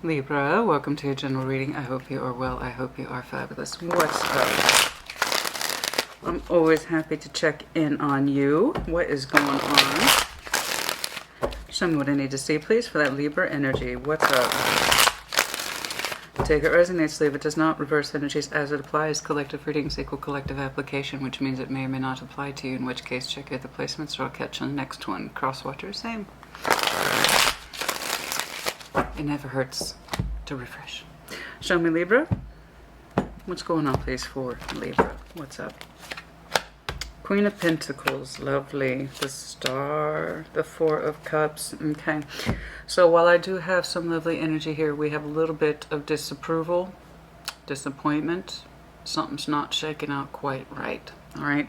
Libra, welcome to your general reading. I hope you are well. I hope you are fabulous. What's up? I'm always happy to check in on you. What is going on? Show me what I need to see, please, for that Libra energy. What's up? Take it resonates, leave it does not. Reverse energies as it applies. Collective readings equal collective application, which means it may or may not apply to you, in which case check out the placements or I'll catch you on the next one. Crosswatcher, same. It never hurts to refresh. Show me Libra. What's going on, please, for Libra? What's up? Queen of Pentacles, lovely. The Star, the Four of Cups. Okay, so while I do have some lovely energy here, we have a little bit of disapproval, disappointment. Something's not shaking out quite right. All right,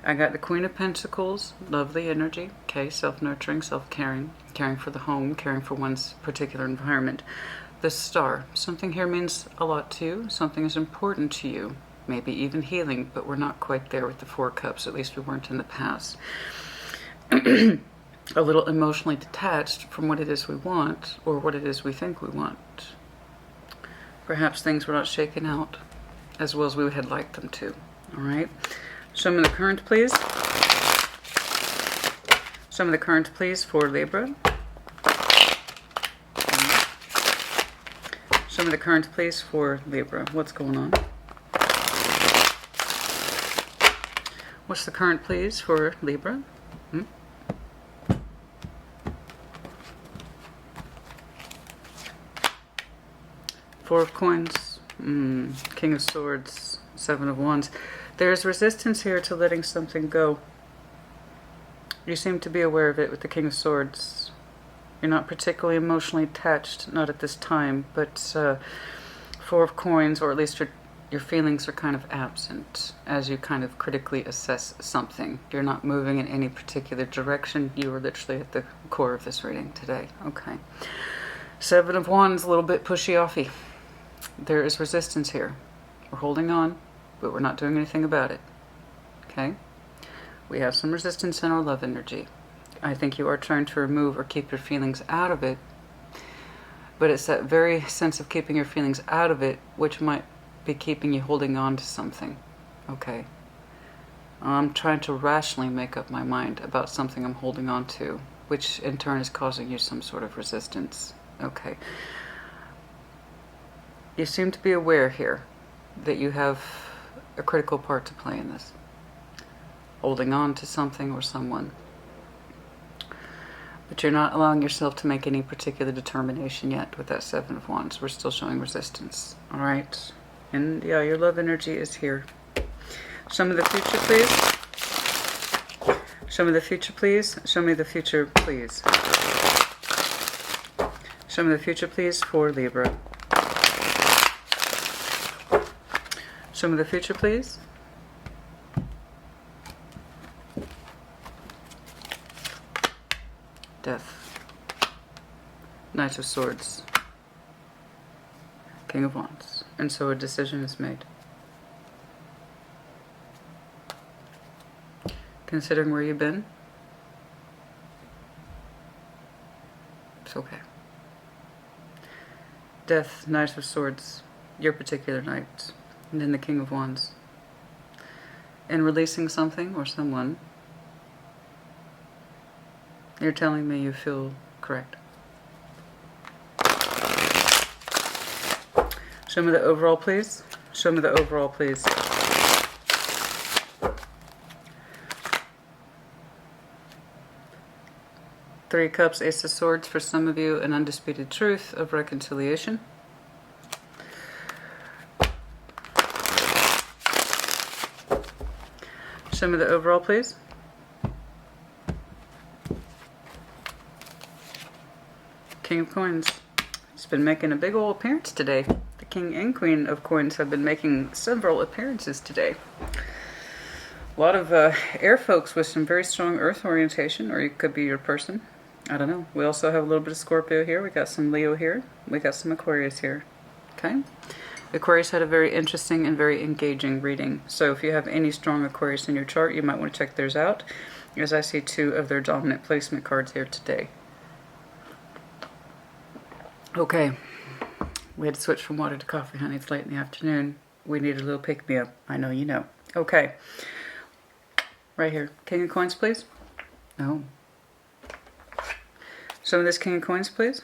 I got the Queen of Pentacles, lovely energy. Okay, self-nurturing, self-caring, caring for the home, caring for one's particular environment. The Star, something here means a lot to you. Something is important to you. Maybe even healing, but we're not quite there with the Four Cups. At least we weren't in the past. A little emotionally detached from what it is we want, or what it is we think we want. Perhaps things were not shaken out as well as we had liked them to. All right. Show me the current, please. Show me the current, please, for Libra. Show me the current, please, for Libra. What's going on? What's the current, please, for Libra? Four of Coins, King of Swords, Seven of Wands. There's resistance here to letting something go. You seem to be aware of it with the King of Swords. You're not particularly emotionally attached, not at this time, but Four of Coins, or at least your feelings are kind of absent as you kind of critically assess something. You're not moving in any particular direction. You are literally at the core of this reading today. Okay. Seven of Wands, a little bit pushy-offy. There is resistance here. We're holding on, but we're not doing anything about it. Okay? We have some resistance in our love energy. I think you are trying to remove or keep your feelings out of it, but it's that very sense of keeping your feelings out of it which might be keeping you holding on to something. Okay. I'm trying to rationally make up my mind about something I'm holding on to, which in turn is causing you some sort of resistance. Okay. You seem to be aware here that you have a critical part to play in this. Holding on to something or someone. But you're not allowing yourself to make any particular determination yet with that Seven of Wands. We're still showing resistance. All right. And yeah, your love energy is here. Show me the future, please. Show me the future, please. Show me the future, please. Show me the future, please, for Libra. Show me the future, please. Death. Knight of Swords. King of Wands. And so a decision is made. Considering where you've been, it's okay. Death, Knight of Swords, your particular knight, and then the King of Wands. In releasing something or someone, you're telling me you feel correct. Show me the overall, please. Show me the overall, please. Three Cups, Ace of Swords. For some of you, an undisputed truth of reconciliation. Show me the overall, please. King of Coins. It's been making a big old appearance today. The King and Queen of Coins have been making several appearances today. A lot of air folks with some very strong earth orientation, or it could be your person. I don't know. We also have a little bit of Scorpio here. We got some Leo here. We got some Aquarius here. Okay? Aquarius had a very interesting and very engaging reading. So if you have any strong Aquarius in your chart, you might want to check theirs out, as I see two of their dominant placement cards here today. Okay. We had to switch from water to coffee, honey. It's late in the afternoon. We need a little pick-me-up. I know you know. Okay. Right here. King of coins, please. No. Show me this King of coins, please.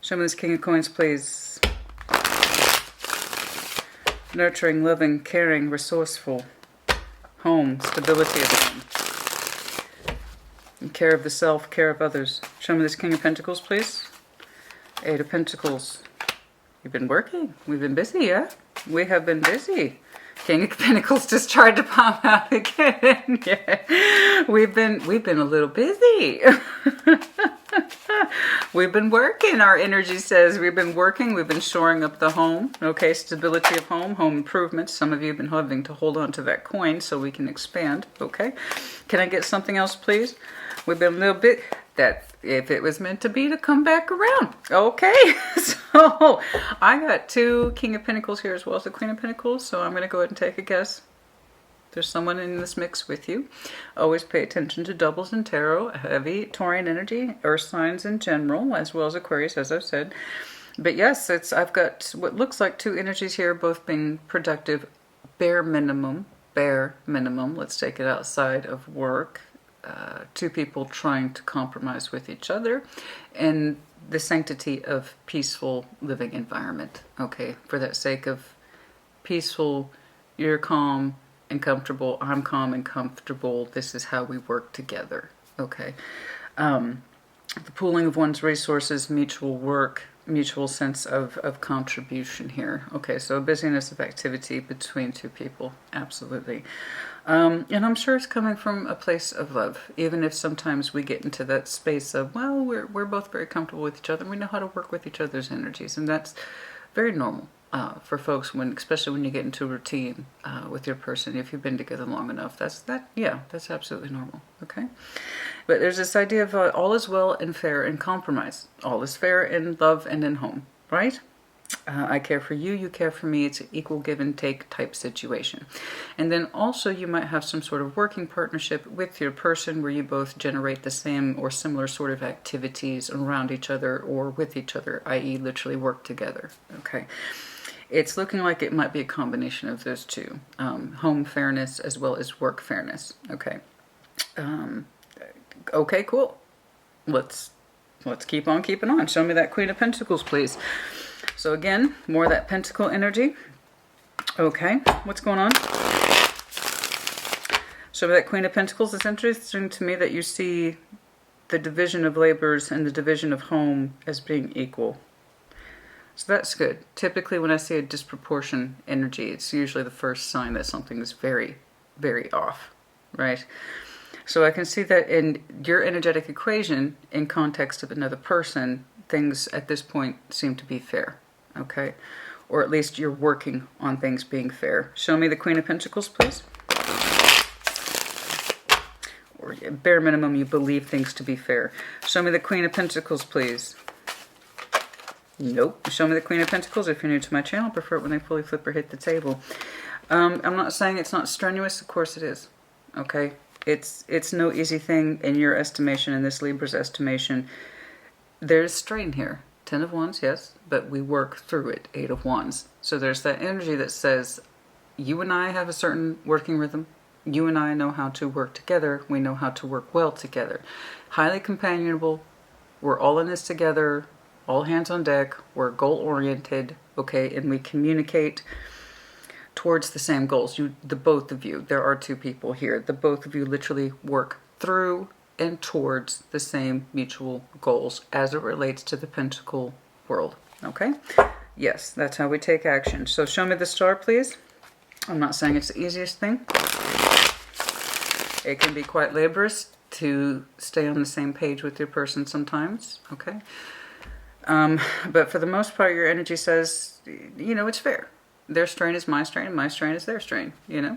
Show me this King of coins, please. Nurturing, loving, caring, resourceful. Home, stability of home. And care of the self, care of others. Show me this King of Pentacles, please. Eight of Pentacles. You've been working. We've been busy, yeah? We have been busy. King of Pentacles just tried to pop out again. Yeah. We've been a little busy. We've been working, our energy says. We've been working, we've been shoring up the home. Okay, stability of home, home improvements. Some of you have been having to hold on to that coin so we can expand. Okay, can I get something else, please? We've been a little bit, that if it was meant to be to come back around. Okay, so I got two King of Pentacles here as well as the Queen of Pentacles, so I'm going to go ahead and take a guess. There's someone in this mix with you. Always pay attention to doubles in tarot, heavy Taurian energy, earth signs in general, as well as Aquarius, as I've said. But yes, I've got what looks like two energies here, both being productive, bare minimum. Let's take it outside of work. Two people trying to compromise with each other, and the sanctity of peaceful living environment. Okay, for that sake of peaceful, you're calm and comfortable, I'm calm and comfortable, this is how we work together. Okay, the pooling of one's resources, mutual work, mutual sense of contribution here. Okay, so a busyness of activity between two people, absolutely. And I'm sure it's coming from a place of love, even if sometimes we get into that space of, well, we're both very comfortable with each other, we know how to work with each other's energies, and that's very normal. For folks, especially when you get into a routine with your person, if you've been together long enough, that's absolutely normal. Okay, but there's this idea of all is well and fair in compromise. All is fair in love and in home, right? I care for you, you care for me. It's an equal give and take type situation. And then also you might have some sort of working partnership with your person where you both generate the same or similar sort of activities around each other or with each other, i.e. literally work together. Okay. It's looking like it might be a combination of those two. Home fairness as well as work fairness. Okay. Okay, cool. Let's keep on keeping on. Show me that Queen of Pentacles, please. So again, more of that Pentacle energy. Okay, what's going on? Show me that Queen of Pentacles. It's interesting to me that you see the division of labors and the division of home as being equal. So that's good. Typically when I see a disproportion energy, it's usually the first sign that something is very, very off, right? So I can see that in your energetic equation, in context of another person, things at this point seem to be fair, okay? Or at least you're working on things being fair. Show me the Queen of Pentacles, please. Or bare minimum, you believe things to be fair. Show me the Queen of Pentacles, please. Nope. Show me the Queen of Pentacles. If you're new to my channel, I prefer it when they fully flip or hit the table. I'm not saying it's not strenuous. Of course it is. Okay? It's no easy thing in your estimation, in this Libra's estimation. There's strain here. 10 of Wands, yes, but we work through it. 8 of Wands. So there's that energy that says, you and I have a certain working rhythm. You and I know how to work together. We know how to work well together. Highly companionable. We're all in this together. All hands on deck, we're goal-oriented, okay, and we communicate towards the same goals. The both of you, there are two people here. The both of you literally work through and towards the same mutual goals as it relates to the Pentacle world, okay? Yes, that's how we take action. So show me the star, please. I'm not saying it's the easiest thing. It can be quite laborious to stay on the same page with your person sometimes, okay? But for the most part, your energy says, you know, it's fair. Their strain is my strain is their strain, you know?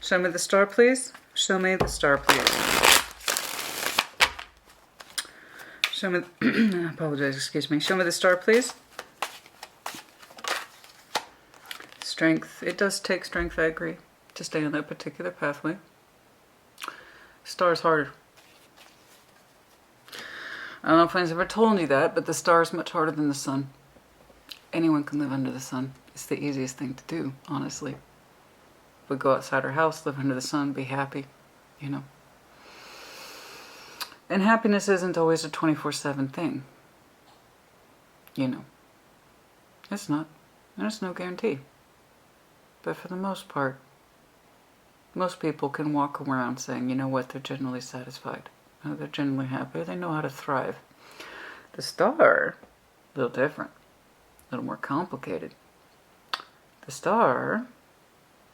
Show me the star, please. Show me the star, please. Show me, I apologize, excuse me. Show me the star, please. Strength. It does take strength, I agree, to stay on that particular pathway. Star's harder. I don't know if anyone's ever told you that, but the star is much harder than the sun. Anyone can live under the sun. It's the easiest thing to do, honestly. We go outside our house, live under the sun, be happy, you know. And happiness isn't always a 24/7 thing. You know. It's not. There's no guarantee. But for the most part, most people can walk around saying, you know what, they're generally satisfied. They're generally happy. They know how to thrive. The star, a little different. A little more complicated. The star,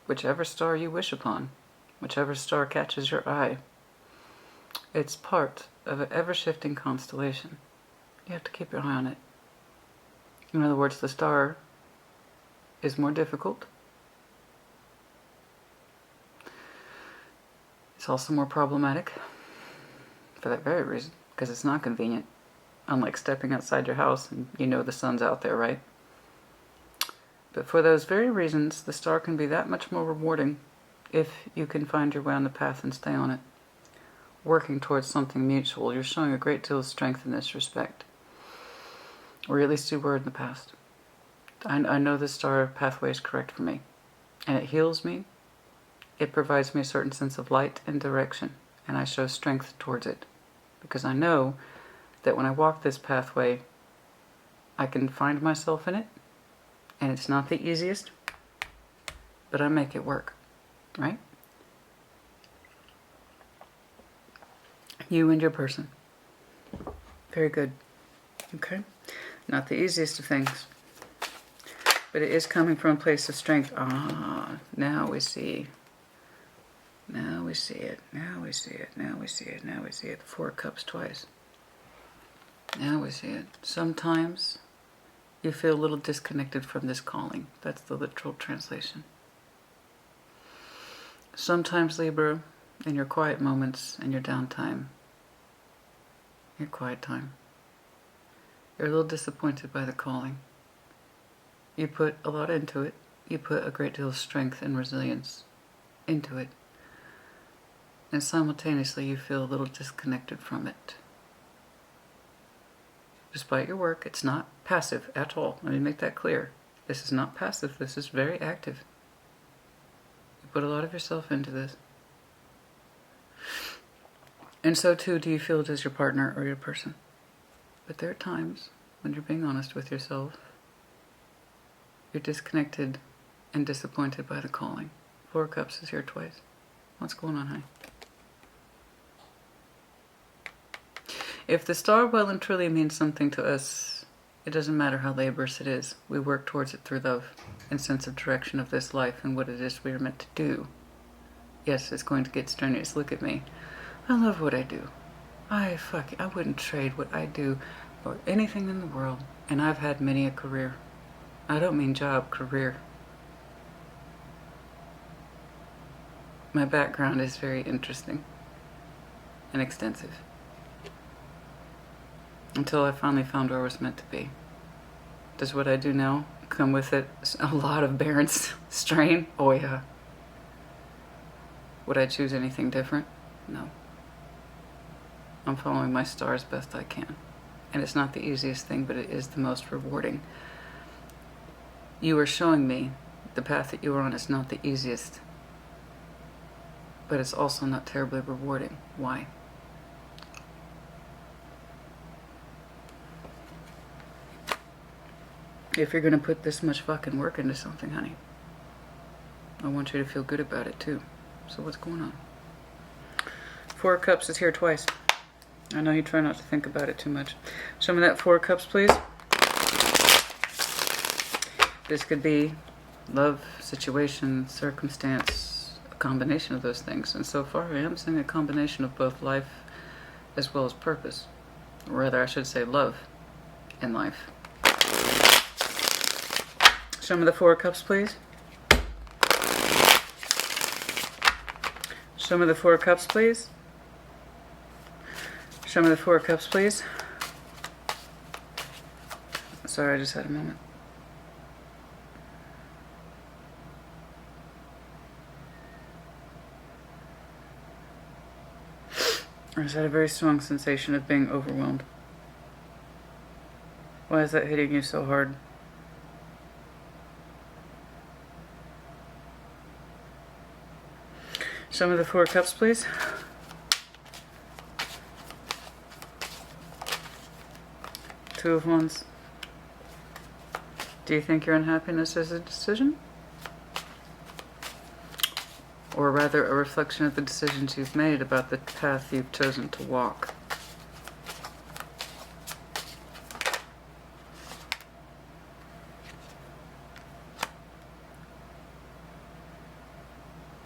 whichever star you wish upon, whichever star catches your eye, it's part of an ever-shifting constellation. You have to keep your eye on it. In other words, the star is more difficult. It's also more problematic for that very reason, because it's not convenient. Unlike stepping outside your house and you know the sun's out there, right? But for those very reasons, the star can be that much more rewarding if you can find your way on the path and stay on it. Working towards something mutual, you're showing a great deal of strength in this respect. Or at least you were in the past. I know the star pathway is correct for me. And it heals me. It provides me a certain sense of light and direction. And I show strength towards it. Because I know that when I walk this pathway, I can find myself in it. And it's not the easiest, but I make it work, right? You and your person. Very good. Okay? Not the easiest of things, but it is coming from a place of strength. Ah, now we see. Now we see it. Now we see it. Now we see it. Now we see it. The Four of Cups twice. Now we see it. Sometimes you feel a little disconnected from this calling. That's the literal translation. Sometimes, Libra, in your quiet moments and your downtime, your quiet time, you're a little disappointed by the calling. You put a lot into it. You put a great deal of strength and resilience into it. And simultaneously you feel a little disconnected from it. Despite your work, it's not passive at all. Let me make that clear. This is not passive. This is very active. You put a lot of yourself into this. And so too do you feel it as your partner or your person. But there are times when you're being honest with yourself. You're disconnected and disappointed by the calling. Four of Cups is here twice. What's going on, honey? If the star well and truly means something to us, it doesn't matter how laborious it is. We work towards it through love and sense of direction of this life and what it is we are meant to do. Yes, it's going to get strenuous. Look at me. I love what I do. I wouldn't trade what I do for anything in the world. And I've had many a career. I don't mean job, career. My background is very interesting and extensive. Until I finally found where I was meant to be. Does what I do now come with it a lot of barren strain? Oh yeah. Would I choose anything different? No. I'm following my star as best I can. And it's not the easiest thing, but it is the most rewarding. You are showing me the path that you are on is not the easiest. But it's also not terribly rewarding. Why? If you're going to put this much fucking work into something, honey, I want you to feel good about it too. So what's going on? Four of Cups is here twice. I know you try not to think about it too much. Show me that Four of Cups, please. This could be love, situation, circumstance, a combination of those things. And so far I am seeing a combination of both life as well as purpose. Or rather, I should say love and life. Show me the Four of Cups, please. Show me the Four of Cups, please. Show me the Four of Cups, please. Sorry, I just had a moment. I just had a very strong sensation of being overwhelmed. Why is that hitting you so hard? Some of the Four Cups, please. Two of Wands. Do you think your unhappiness is a decision? Or rather a reflection of the decisions you've made about the path you've chosen to walk?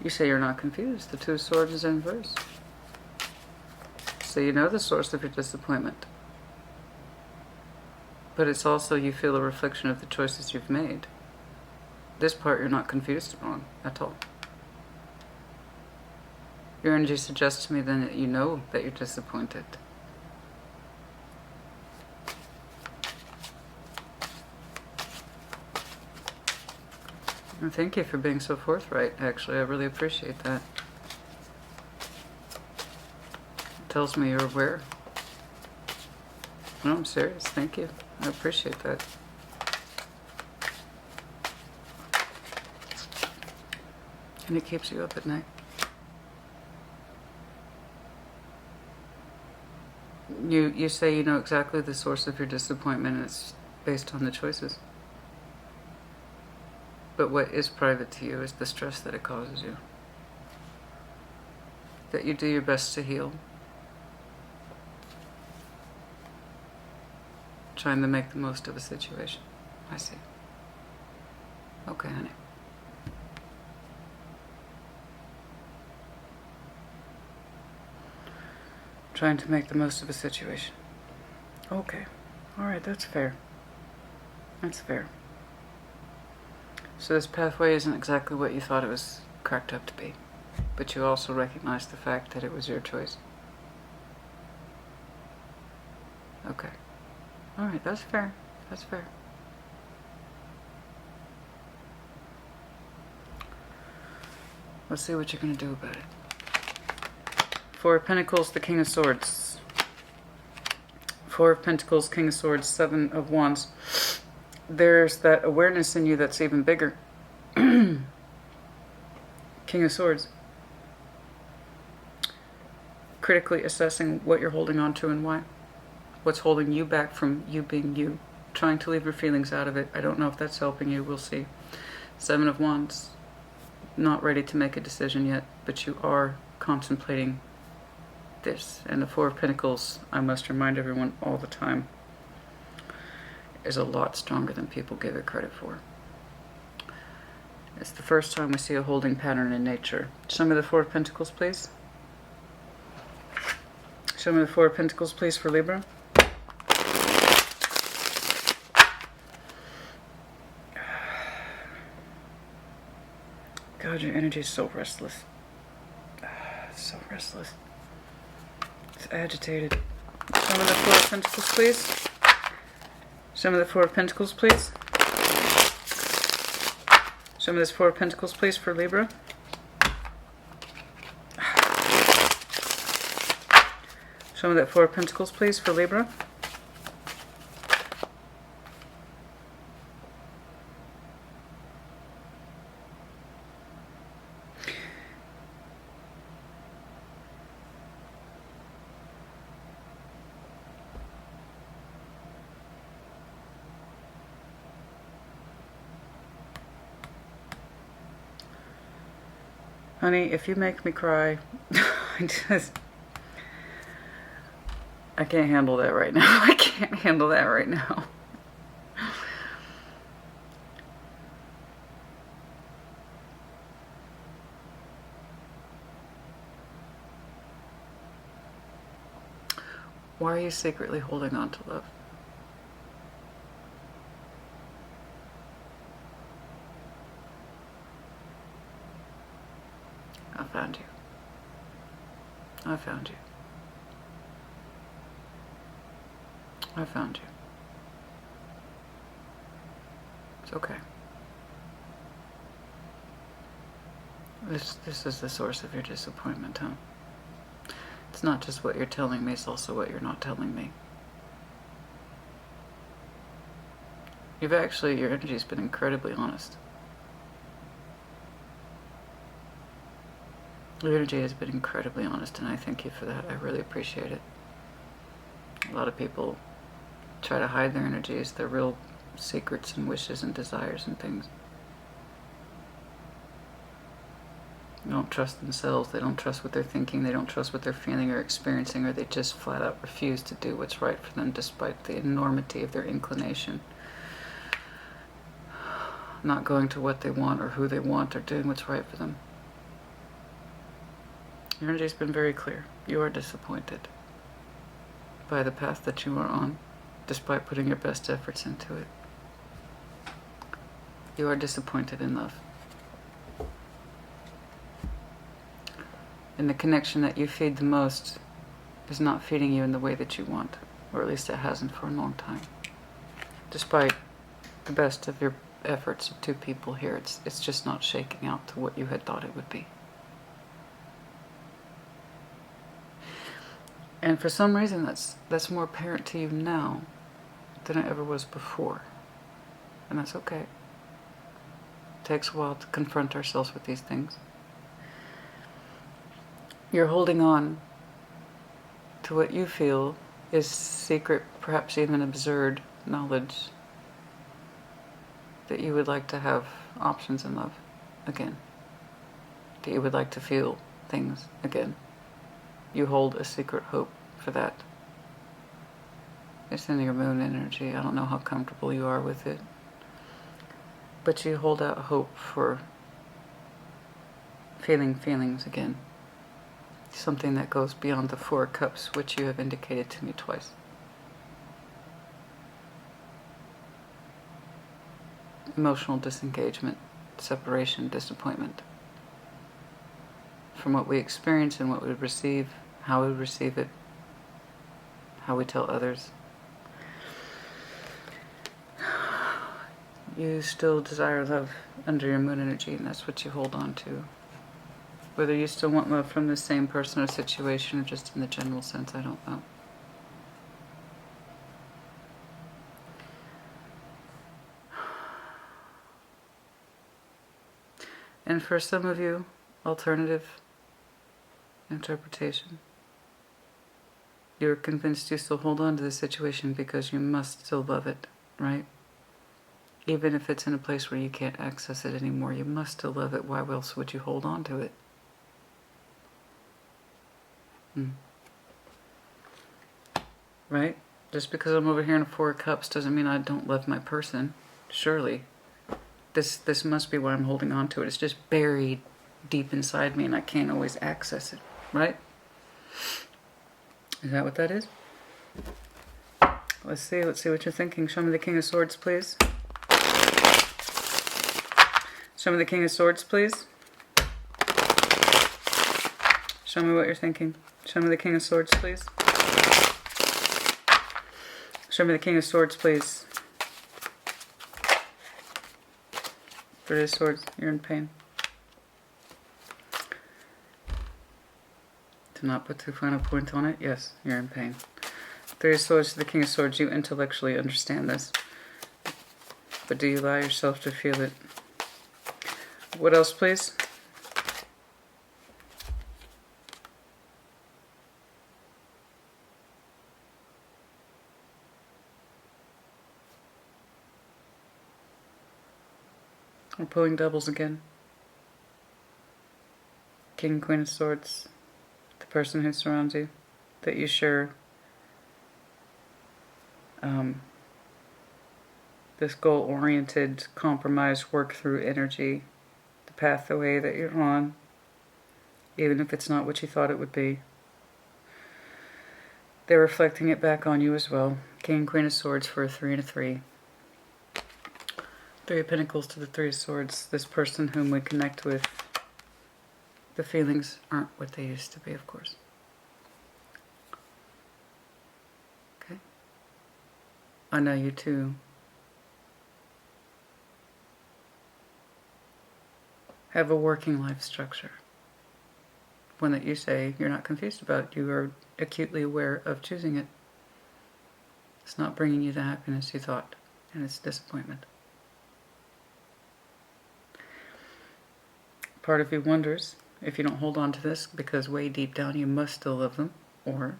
You say you're not confused. The Two of Swords is in reverse. So you know the source of your disappointment. But it's also you feel a reflection of the choices you've made. This part you're not confused on at all. Your energy suggests to me then that you know that you're disappointed. And thank you for being so forthright, actually. I really appreciate that. It tells me you're aware. No, I'm serious. Thank you. I appreciate that. And it keeps you up at night. You say you know exactly the source of your disappointment, and it's based on the choices. But what is private to you is the stress that it causes you. That you do your best to heal. Trying to make the most of a situation. I see. Okay, honey. Trying to make the most of a situation. Okay. Alright, that's fair. That's fair. So this pathway isn't exactly what you thought it was cracked up to be. But you also recognize the fact that it was your choice. Okay. Alright, that's fair. That's fair. Let's see what you're going to do about it. Four of Pentacles, the King of Swords. Four of Pentacles, King of Swords, Seven of Wands. There's that awareness in you that's even bigger. King of Swords. Critically assessing what you're holding on to and why. What's holding you back from you being you. Trying to leave your feelings out of it. I don't know if that's helping you. We'll see. Seven of Wands. Not ready to make a decision yet, but you are contemplating this. And the Four of Pentacles, I must remind everyone all the time, is a lot stronger than people give it credit for. It's the first time we see a holding pattern in nature. Show me the Four of Pentacles, please. Show me the Four of Pentacles, please, for Libra. God, your energy is so restless. It's so restless. It's agitated. Show me the Four of Pentacles, please. Show me the Four of Pentacles, please. Show me this Four of Pentacles, please, for Libra. Show me that Four of Pentacles, please, for Libra. Honey, if you make me cry, I can't handle that right now. I can't handle that right now. Why are you secretly holding on to love? I found you. I found you. I found you. It's okay. This is the source of your disappointment, huh? It's not just what you're telling me, it's also what you're not telling me. Your energy's been incredibly honest. Your energy has been incredibly honest, and I thank you for that. I really appreciate it. A lot of people try to hide their energies, their real secrets and wishes and desires and things. They don't trust themselves, they don't trust what they're thinking, they don't trust what they're feeling or experiencing, or they just flat out refuse to do what's right for them despite the enormity of their inclination. Not going to what they want or who they want or doing what's right for them. Your energy's been very clear. You are disappointed by the path that you are on, despite putting your best efforts into it. You are disappointed in love. And the connection that you feed the most is not feeding you in the way that you want, or at least it hasn't for a long time. Despite the best of your efforts of two people here, it's just not shaking out to what you had thought it would be. And for some reason that's more apparent to you now than it ever was before. And that's okay. It takes a while to confront ourselves with these things. You're holding on to what you feel is secret, perhaps even absurd knowledge that you would like to have options in love again. That you would like to feel things again. You hold a secret hope for that. It's in your moon energy. I don't know how comfortable you are with it. But you hold out hope for feeling feelings again. Something that goes beyond the 4 cups, which you have indicated to me twice. Emotional disengagement, separation, disappointment. From what we experience and what we receive, how we receive it, how we tell others. You still desire love under your moon energy, and that's what you hold on to. Whether you still want love from the same person or situation, or just in the general sense, I don't know. And for some of you, alternative interpretation. You're convinced you still hold on to the situation because you must still love it, right? Even if it's in a place where you can't access it anymore, you must still love it. Why else would you hold on to it? Right? Just because I'm over here in a 4 cups doesn't mean I don't love my person. Surely. This must be why I'm holding on to it. It's just buried deep inside me and I can't always access it. Right? Is that what that is? Let's see what you're thinking. Show me the King of Swords, please. Show me the King of Swords, please. Show me what you're thinking. Show me the King of Swords, please. Show me the King of Swords, please. 3 of Swords, you're in pain. To not put too fine a point on it, yes, you're in pain. 3 of Swords to the King of Swords, you intellectually understand this. But do you allow yourself to feel it? What else, please? We're pulling doubles again. King, Queen of Swords. The person who surrounds you. That you share this goal-oriented, compromise, work-through energy. The path, the way that you're on. Even if it's not what you thought it would be. They're reflecting it back on you as well. King, Queen of Swords for a 3 and a 3. 3 of Pentacles to the 3 of Swords. This person whom we connect with, the feelings aren't what they used to be, of course. Okay? I know you too. Have a working life structure. One that you say you're not confused about. You are acutely aware of choosing it. It's not bringing you the happiness you thought. and it's disappointment. Part of you wonders if you don't hold on to this because way deep down you must still love them, or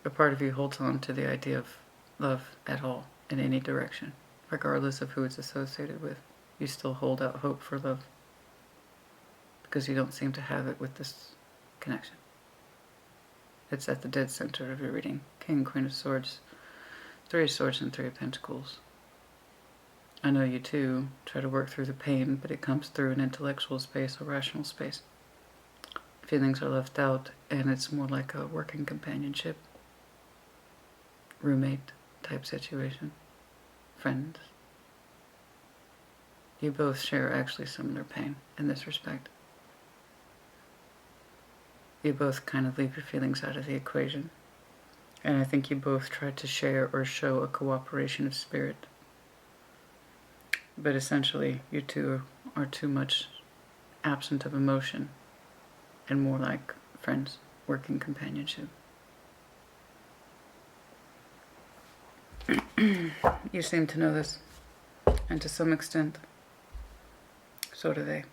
a part of you holds on to the idea of love at all, in any direction, regardless of who it's associated with. You still hold out hope for love because you don't seem to have it with this connection. It's at the dead center of your reading. King, Queen of Swords, Three of Swords, and Three of Pentacles. I know you too try to work through the pain, but it comes through an intellectual space, a rational space. Feelings are left out, and it's more like a working companionship, roommate type situation, friends. You both share actually similar pain in this respect. You both kind of leave your feelings out of the equation. And I think you both try to share or show a cooperation of spirit. But essentially, you two are too much absent of emotion and more like friends, working companionship. You seem to know this, and to some extent, so do they.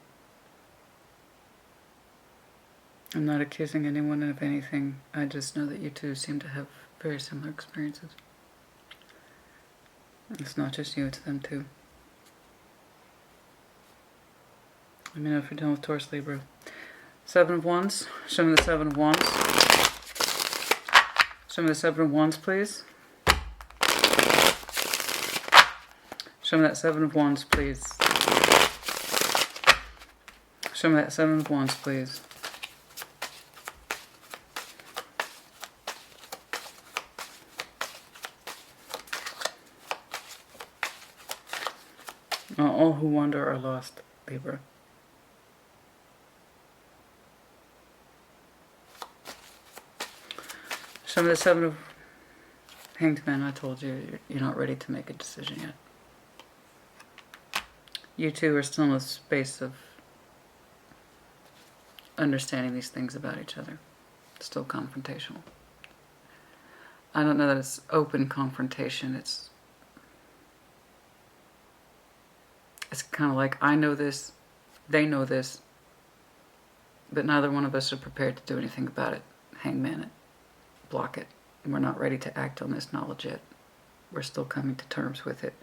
I'm not accusing anyone of anything. I just know that you two seem to have very similar experiences. It's not just you, it's them too. Let me know if you're done with Taurus, Libra. Seven of Wands. Show me the Seven of Wands. Show me the Seven of Wands, please. Show me that Seven of Wands, please. Show me that Seven of Wands, please. All who wander are lost, Libra. Show me the Seven of Hanged Man. I told you, you're not ready to make a decision yet. You two are still in a space of understanding these things about each other. It's still confrontational. I don't know that it's open confrontation. It's kind of like, I know this, they know this, but neither one of us are prepared to do anything about it. Hangman it. Block it. And we're not ready to act on this knowledge yet. We're still coming to terms with it.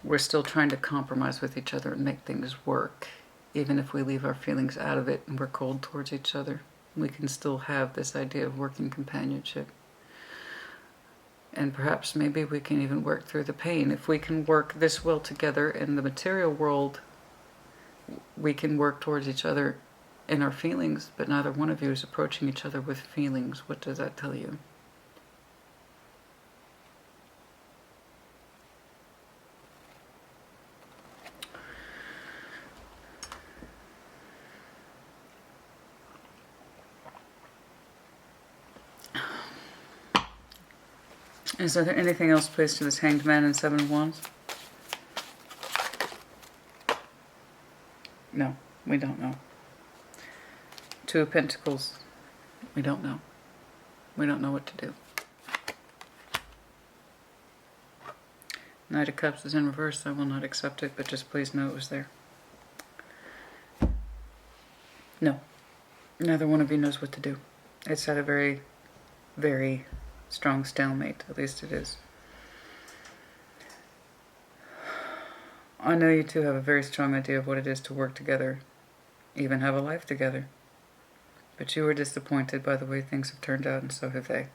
We're still trying to compromise with each other and make things work. Even if we leave our feelings out of it and we're cold towards each other, we can still have this idea of working companionship. And perhaps maybe we can even work through the pain. If we can work this well together in the material world, we can work towards each other in our feelings, but neither one of you is approaching each other with feelings. What does that tell you? Is there anything else placed to this Hanged Man and Seven of Wands? No, we don't know. Two of Pentacles, we don't know. We don't know what to do. Knight of Cups is in reverse. I will not accept it, but just please know it was there. No, neither one of you knows what to do. It's at a very, very strong stalemate, at least it is. I know you two have a very strong idea of what it is to work together, even have a life together. But you were disappointed by the way things have turned out, and so have they.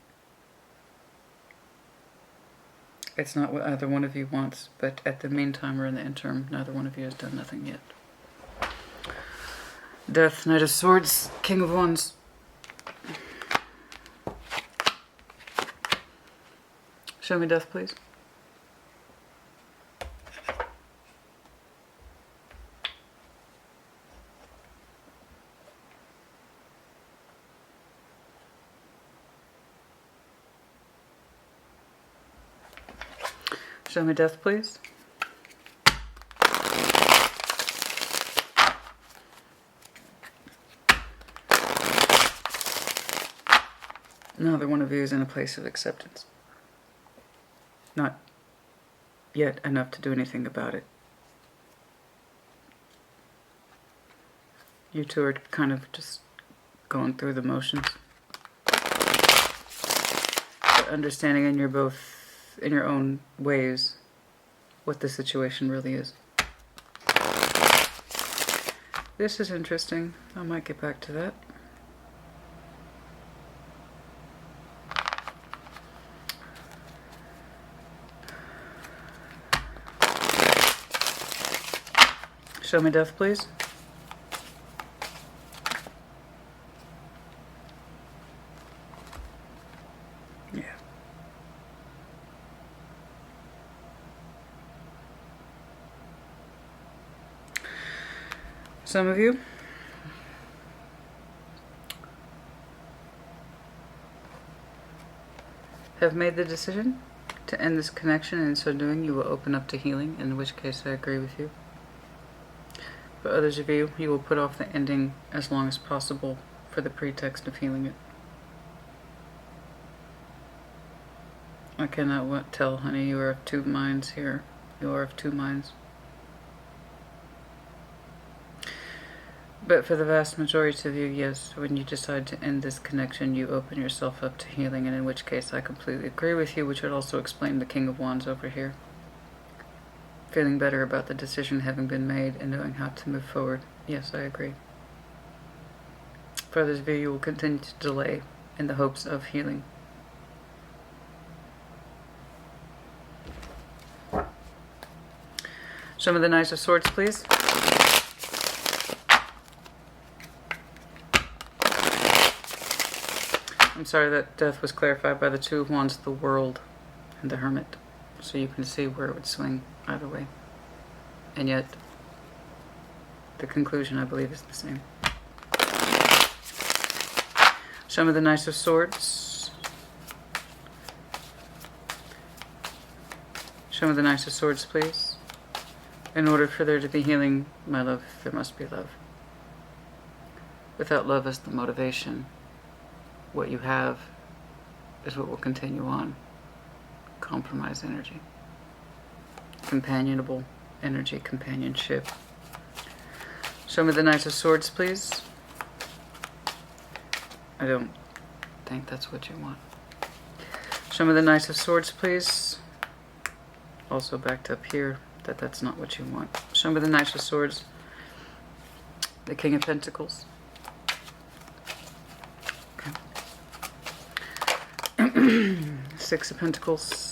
It's not what either one of you wants, but at the meantime or in the interim, neither one of you has done nothing yet. Death, Knight of Swords, King of Wands. Show me death, please. Show me death, please. Neither one of you is in a place of acceptance. Not yet enough to do anything about it. You two are kind of just going through the motions. But understanding in your own ways what the situation really is. This is interesting. I might get back to that. Show me death, please. Yeah. Some of you have made the decision to end this connection, and in so doing you will open up to healing, in which case I agree with you. For others of you, you will put off the ending as long as possible for the pretext of healing it. I cannot tell, honey. You are of two minds here. You are of two minds. But for the vast majority of you, yes, when you decide to end this connection, you open yourself up to healing, and in which case I completely agree with you, which would also explain the King of Wands over here. Feeling better about the decision having been made and knowing how to move forward. Yes, I agree. For others of you, you will continue to delay in the hopes of healing. Some of the Knights of Swords, please. I'm sorry, that death was clarified by the Two of Wands, the World, and the Hermit. So you can see where it would swing either way. And yet, the conclusion, I believe, is the same. Some of the Knights of Swords. Some of the Knights of Swords, please. In order for there to be healing, my love, there must be love. Without love as the motivation, what you have is what will continue on. Compromise energy. Companionable energy, companionship. Show me the Knights of Swords, please. I don't think that's what you want. Show me the Knights of Swords, please. Also backed up here that that's not what you want. Show me the Knights of Swords. The King of Pentacles. Okay. Six of Pentacles.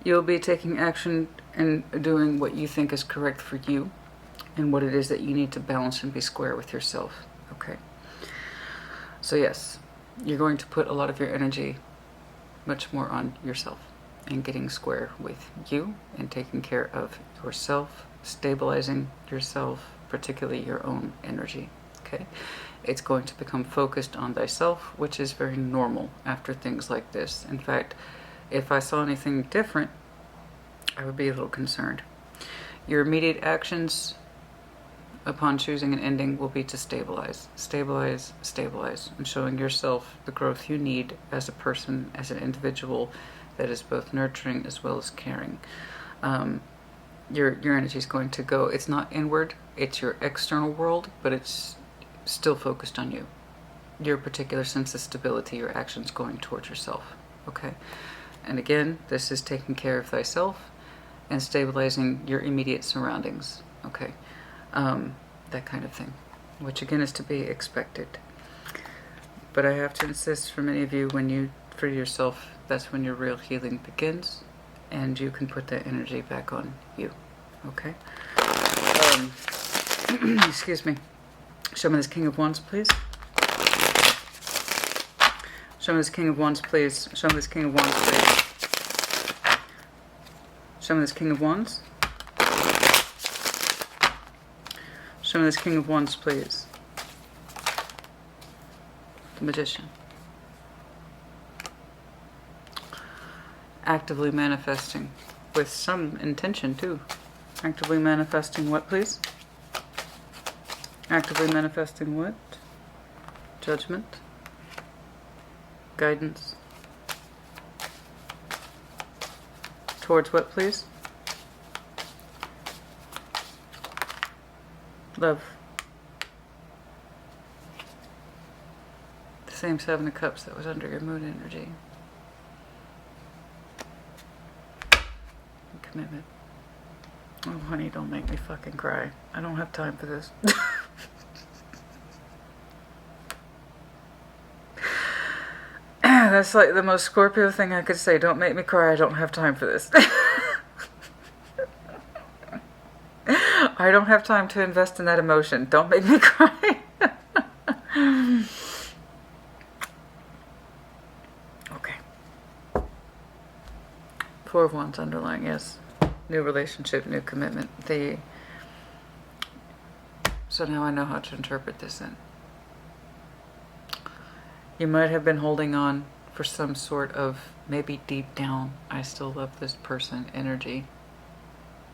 You'll be taking action and doing what you think is correct for you and what it is that you need to balance and be square with yourself. Okay. So yes, you're going to put a lot of your energy much more on yourself and getting square with you and taking care of yourself, stabilizing yourself, particularly your own energy. Okay. It's going to become focused on thyself, which is very normal after things like this. In fact, if I saw anything different, I would be a little concerned. Your immediate actions upon choosing an ending will be to stabilize. Stabilize, stabilize, and showing yourself the growth you need as a person, as an individual that is both nurturing as well as caring. Your energy is going to go, it's not inward, it's your external world, but it's still focused on you. Your particular sense of stability, your actions going towards yourself. Okay? And again, this is taking care of thyself and stabilizing your immediate surroundings. Okay? That kind of thing. Which again is to be expected. But I have to insist for many of you, when you free yourself, that's when your real healing begins. And you can put that energy back on you. Okay? Excuse me. Show me this King of Wands, please. Show me this King of Wands, please. Show me this King of Wands, please. Show me this King of Wands. Show me this King of Wands, please. The Magician. Actively manifesting. With some intention, too. Actively manifesting what, please? Actively manifesting what? Judgment. Guidance. Towards what, please? Love. The same Seven of Cups that was under your moon energy. Commitment. Oh, honey, don't make me fucking cry. I don't have time for this. That's like the most Scorpio thing I could say. Don't make me cry. I don't have time for this. I don't have time to invest in that emotion. Don't make me cry. Okay. Four of Wands underlying, yes. New relationship, new commitment. So now I know how to interpret this then. You might have been holding on for some sort of, maybe deep down, I still love this person energy.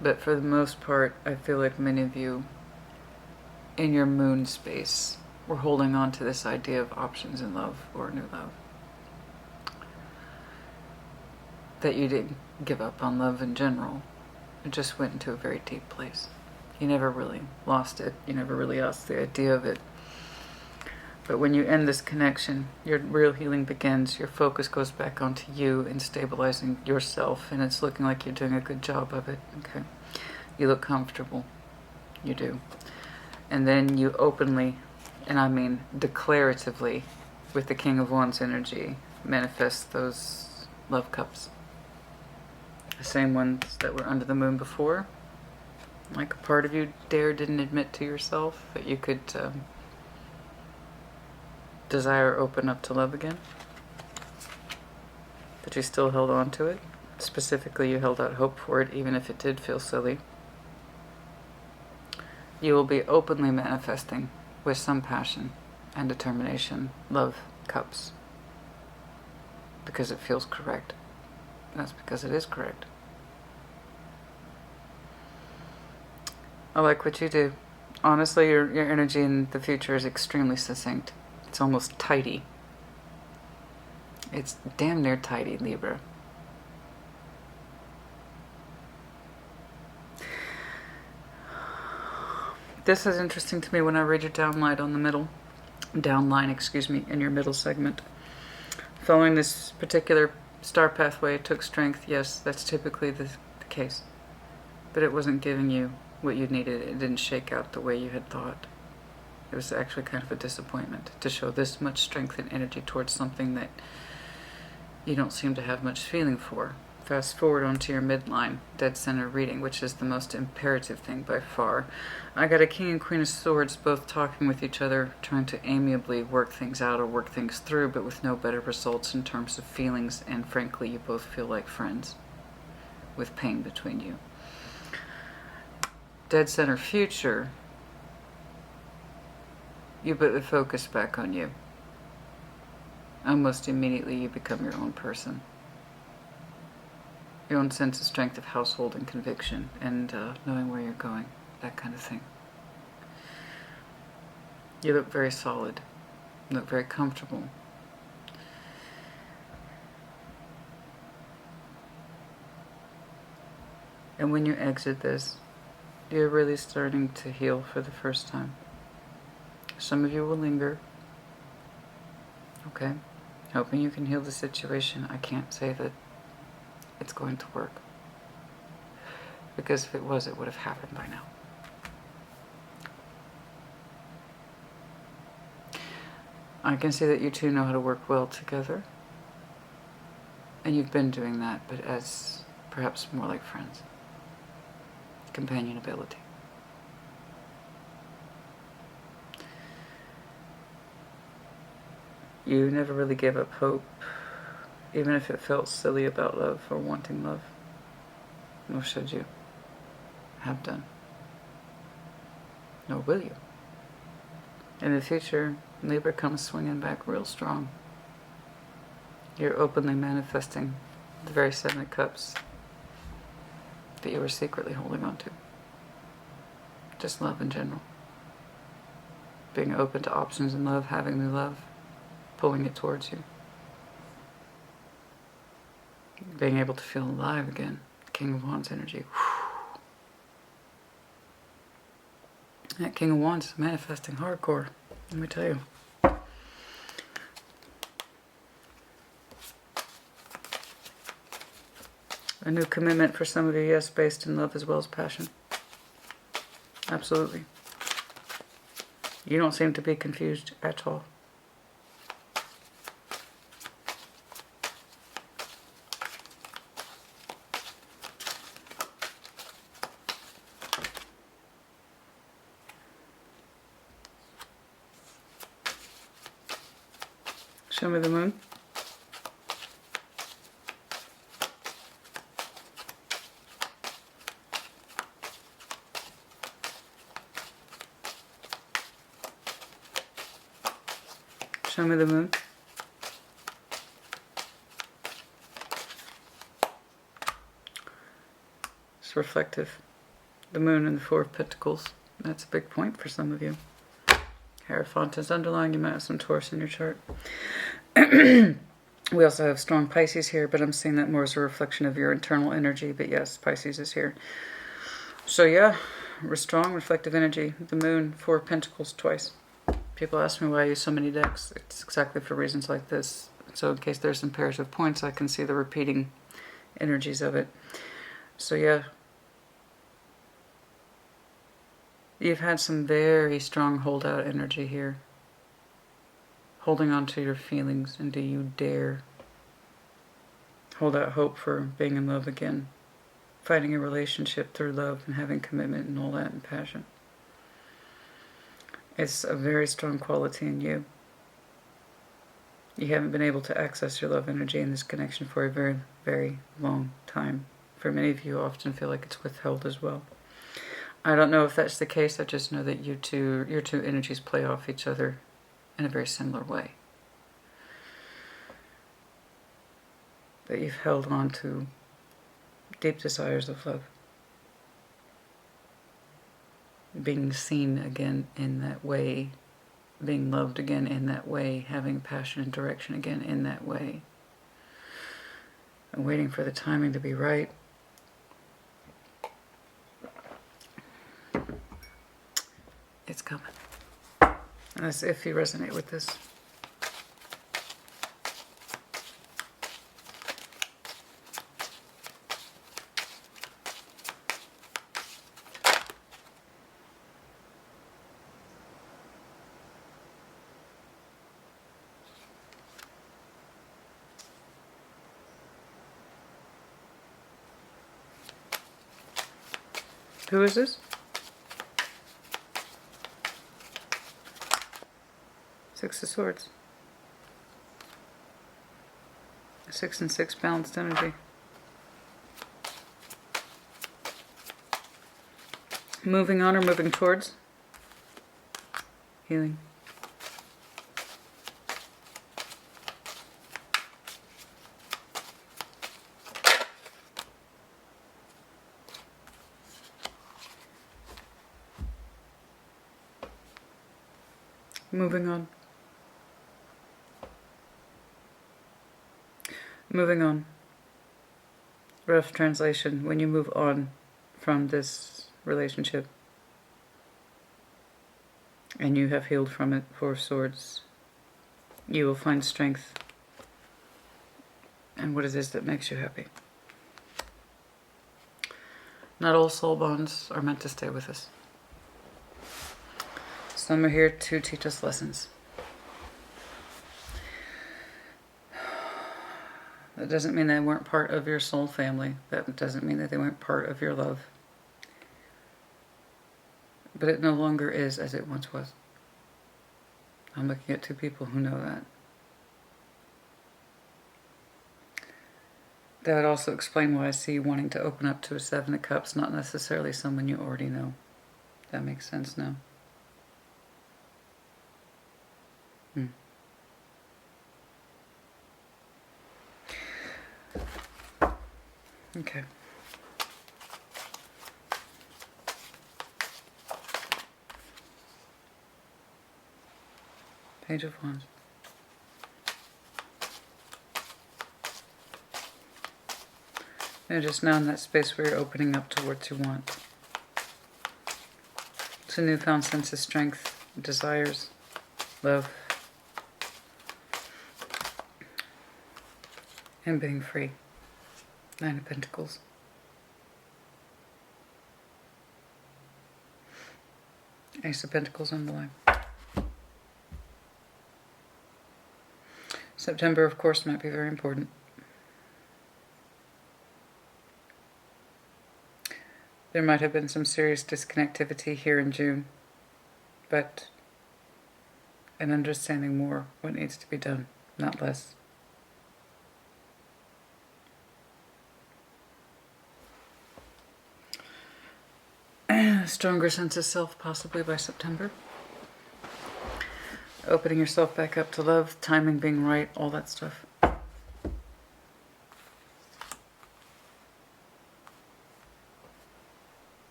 But for the most part, I feel like many of you in your moon space were holding on to this idea of options in love or new love. That you didn't give up on love in general. It just went into a very deep place. You never really lost it. You never really lost the idea of it. But when you end this connection, your real healing begins. Your focus goes back onto you and stabilizing yourself. And it's looking like you're doing a good job of it. Okay. You look comfortable. You do. And then you openly, and I mean declaratively, with the King of Wands energy, manifest those love cups. The same ones that were under the moon before. Like a part of you didn't admit to yourself that you could desire open up to love again. But you still held on to it. Specifically, you held out hope for it, even if it did feel silly. You will be openly manifesting with some passion and determination love cups. Because it feels correct. That's because it is correct. I like what you do. Honestly, your energy in the future is extremely succinct. It's almost tidy. It's damn near tidy, Libra. This is interesting to me when I read your downline on the middle. Downline, excuse me, in your middle segment. Following this particular star pathway, it took strength. Yes, that's typically the case. But it wasn't giving you what you needed. It didn't shake out the way you had thought. It was actually kind of a disappointment to show this much strength and energy towards something that you don't seem to have much feeling for. Fast forward onto your midline, dead center reading, which is the most imperative thing by far. I got a King and Queen of Swords both talking with each other, trying to amiably work things out or work things through, but with no better results in terms of feelings, and frankly, you both feel like friends with pain between you. Dead center future, you put the focus back on you. Almost immediately you become your own person. Your own sense of strength of household and conviction and knowing where you're going, that kind of thing. You look very solid. You look very comfortable. And when you exit this, you're really starting to heal for the first time. Some of you will linger. Okay? Hoping you can heal the situation. I can't say that it's going to work. Because if it was, it would have happened by now. I can see that you two know how to work well together. And you've been doing that, but as perhaps more like friends. Companionability. You never really gave up hope, even if it felt silly about love or wanting love. Nor should you have done. Nor will you. In the future, Libra comes swinging back real strong. You're openly manifesting the very Seven of Cups that you were secretly holding on to. Just love in general. Being open to options in love, having new love, pulling it towards you. Being able to feel alive again, King of Wands energy. Whew. That King of Wands is manifesting hardcore, let me tell you. A new commitment for some of you, yes, based in love as well as passion. Absolutely. You don't seem to be confused at all. Show me the moon. Show me the moon. It's reflective. The moon and the Four of Pentacles. That's a big point for some of you. Hierophant is underlying. You might have some Taurus in your chart. We also have strong Pisces here, but I'm seeing that more as a reflection of your internal energy. But yes, Pisces is here. So yeah, we're strong, reflective energy. The moon, Four of Pentacles twice. People ask me why I use so many decks. It's exactly for reasons like this. So in case there's imperative points, I can see the repeating energies of it. So yeah. You've had some very strong holdout energy here. Holding on to your feelings, and do you dare hold out hope for being in love again? Finding a relationship through love and having commitment and all that and passion. It's a very strong quality in you. You haven't been able to access your love energy in this connection for a very, very long time. For many of you, often feel like it's withheld as well. I don't know if that's the case. I just know that your two energies play off each other in a very similar way. That you've held on to deep desires of love. Being seen again in that way. Being loved again in that way. Having passion and direction again in that way. And waiting for the timing to be right. It's coming. As if you resonate with this. Who is this? Six of Swords. 6 and 6 balanced energy. Moving on or moving towards? Healing. Moving on. Moving on. Rough translation. When you move on from this relationship and you have healed from it, Four of Swords, you will find strength in what it is that makes you happy. Not all soul bonds are meant to stay with us. Some are here to teach us lessons. That doesn't mean they weren't part of your soul family. That doesn't mean that they weren't part of your love. But it no longer is as it once was. I'm looking at two people who know that. That would also explain why I see you wanting to open up to a Seven of Cups, not necessarily someone you already know. That makes sense now. Okay. Page of Wands. And just now in that space where you're opening up to what you want. It's a newfound sense of strength, desires, love, and being free. 9 of Pentacles. Ace of Pentacles on the line. September, of course, might be very important. There might have been some serious disconnectivity here in June, but an understanding more what needs to be done, not less. A stronger sense of self possibly by September. Opening yourself back up to love, timing being right, all that stuff.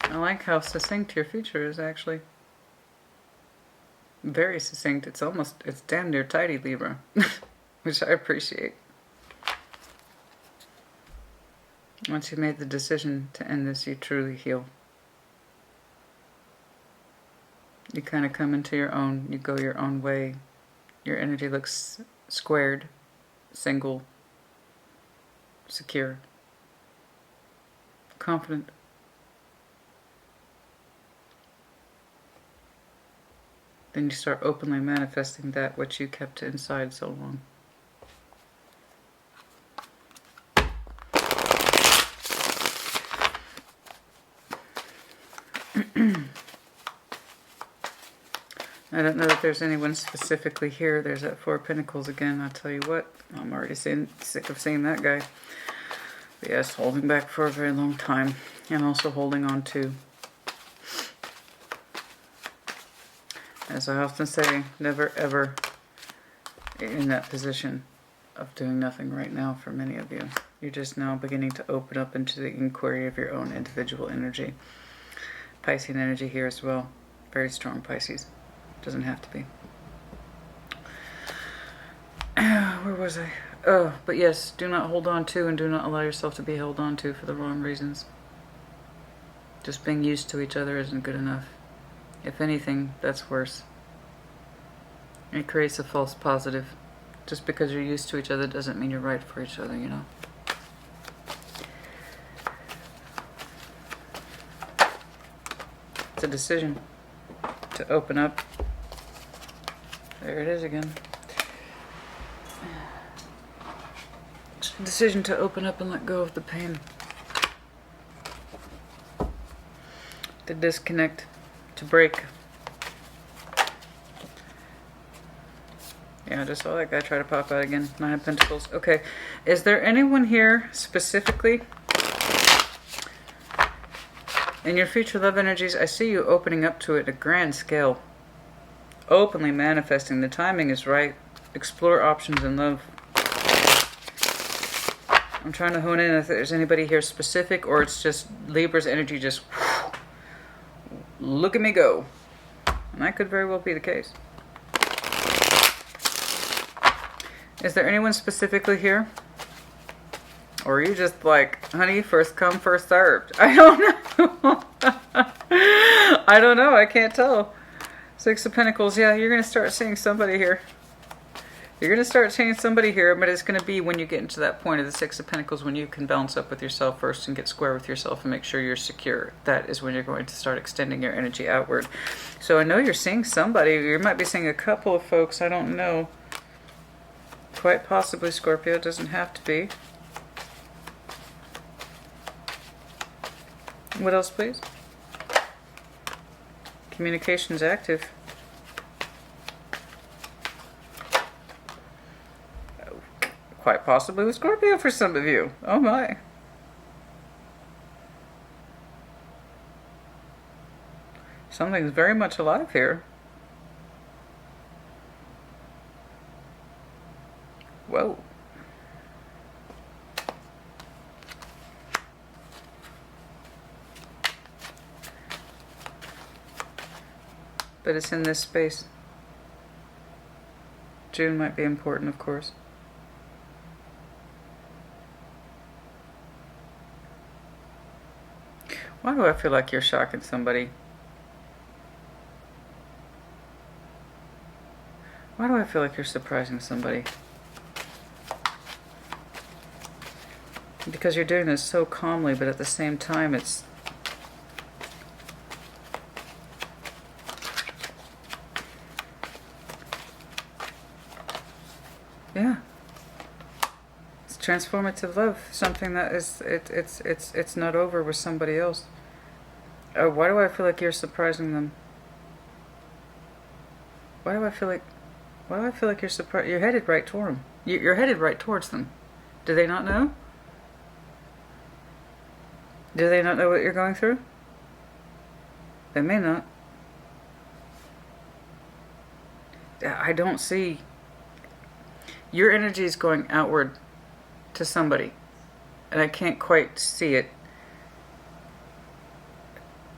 I like how succinct your future is, actually. Very succinct. It's damn near tidy, Libra. Which I appreciate. Once you made the decision to end this, you truly heal. You kind of come into your own, you go your own way. Your energy looks squared, single, secure, confident. Then you start openly manifesting that which you kept inside so long. I don't know if there's anyone specifically here. There's that 4 of Pentacles again. I'll tell you what, I'm already sick of seeing that guy. But yes, holding back for a very long time. And also holding on to, as I often say, never ever in that position of doing nothing right now for many of you. You're just now beginning to open up into the inquiry of your own individual energy. Piscean energy here as well. Very strong Pisces. Doesn't have to be. Where was I? Oh, but yes, do not hold on to and do not allow yourself to be held on to for the wrong reasons. Just being used to each other isn't good enough. If anything, that's worse. It creates a false positive. Just because you're used to each other doesn't mean you're right for each other, you know. It's a decision to open up. There it is again. It's a decision to open up and let go of the pain. To disconnect. To break. Yeah, I just saw that guy try to pop out again. 9 of Pentacles. Okay. Is there anyone here specifically in your future love energies? I see you opening up to it at a grand scale. Openly manifesting. The timing is right. Explore options in love. I'm trying to hone in if there's anybody here specific, or it's just Libra's energy just look at me go. And that could very well be the case. Is there anyone specifically here? Or are you just like, honey, first come, first served? I don't know. I don't know. I can't tell. 6 of Pentacles. Yeah, you're going to start seeing somebody here. You're going to start seeing somebody here, but it's going to be when you get into that point of the 6 of Pentacles, when you can balance up with yourself first and get square with yourself and make sure you're secure. That is when you're going to start extending your energy outward. So I know you're seeing somebody. You might be seeing a couple of folks. I don't know. Quite possibly Scorpio. It doesn't have to be. What else, please? Communication's active. Quite possibly with Scorpio for some of you. Oh my. Something's very much alive here. Whoa. but it's in this space. June might be important, of course. Why do I feel like you're shocking somebody? Why do I feel like you're surprising somebody? Because you're doing this so calmly, but at the same time it's... Yeah. It's transformative love. Something that is... It's not over with somebody else. Oh, why do I feel like you're surprising them? Why do I feel like you're surprised? You're headed right toward them. You're headed right towards them. Do they not know? Do they not know what you're going through? They may not. I don't see... Your energy is going outward to somebody. And I can't quite see it.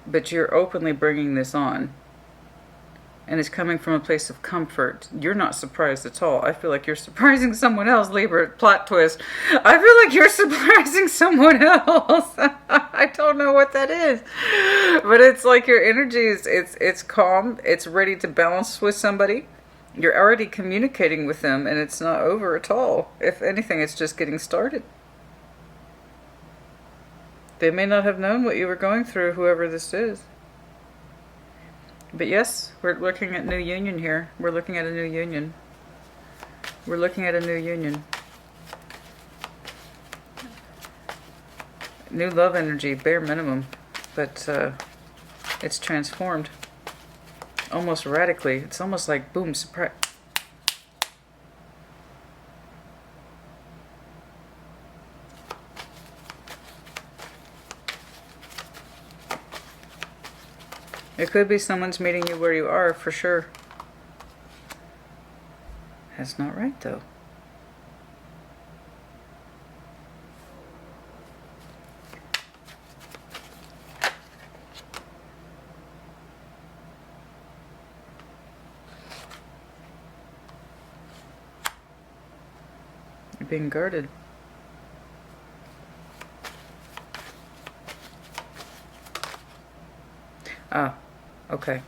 But you're openly bringing this on. And it's coming from a place of comfort. You're not surprised at all. I feel like you're surprising someone else, Libra. Plot twist. I feel like you're surprising someone else. I don't know what that is. But it's like your energy is, it's calm. It's ready to balance with somebody. You're already communicating with them, and it's not over at all. If anything, it's just getting started. They may not have known what you were going through, whoever this is. But yes, we're looking at new union here. We're looking at a new union. We're looking at a new union. New love energy, bare minimum. But it's transformed. Almost radically. It's almost like, boom, surprise. It could be someone's meeting you where you are, for sure. That's not right, though. You're being guarded. Ah. Okay.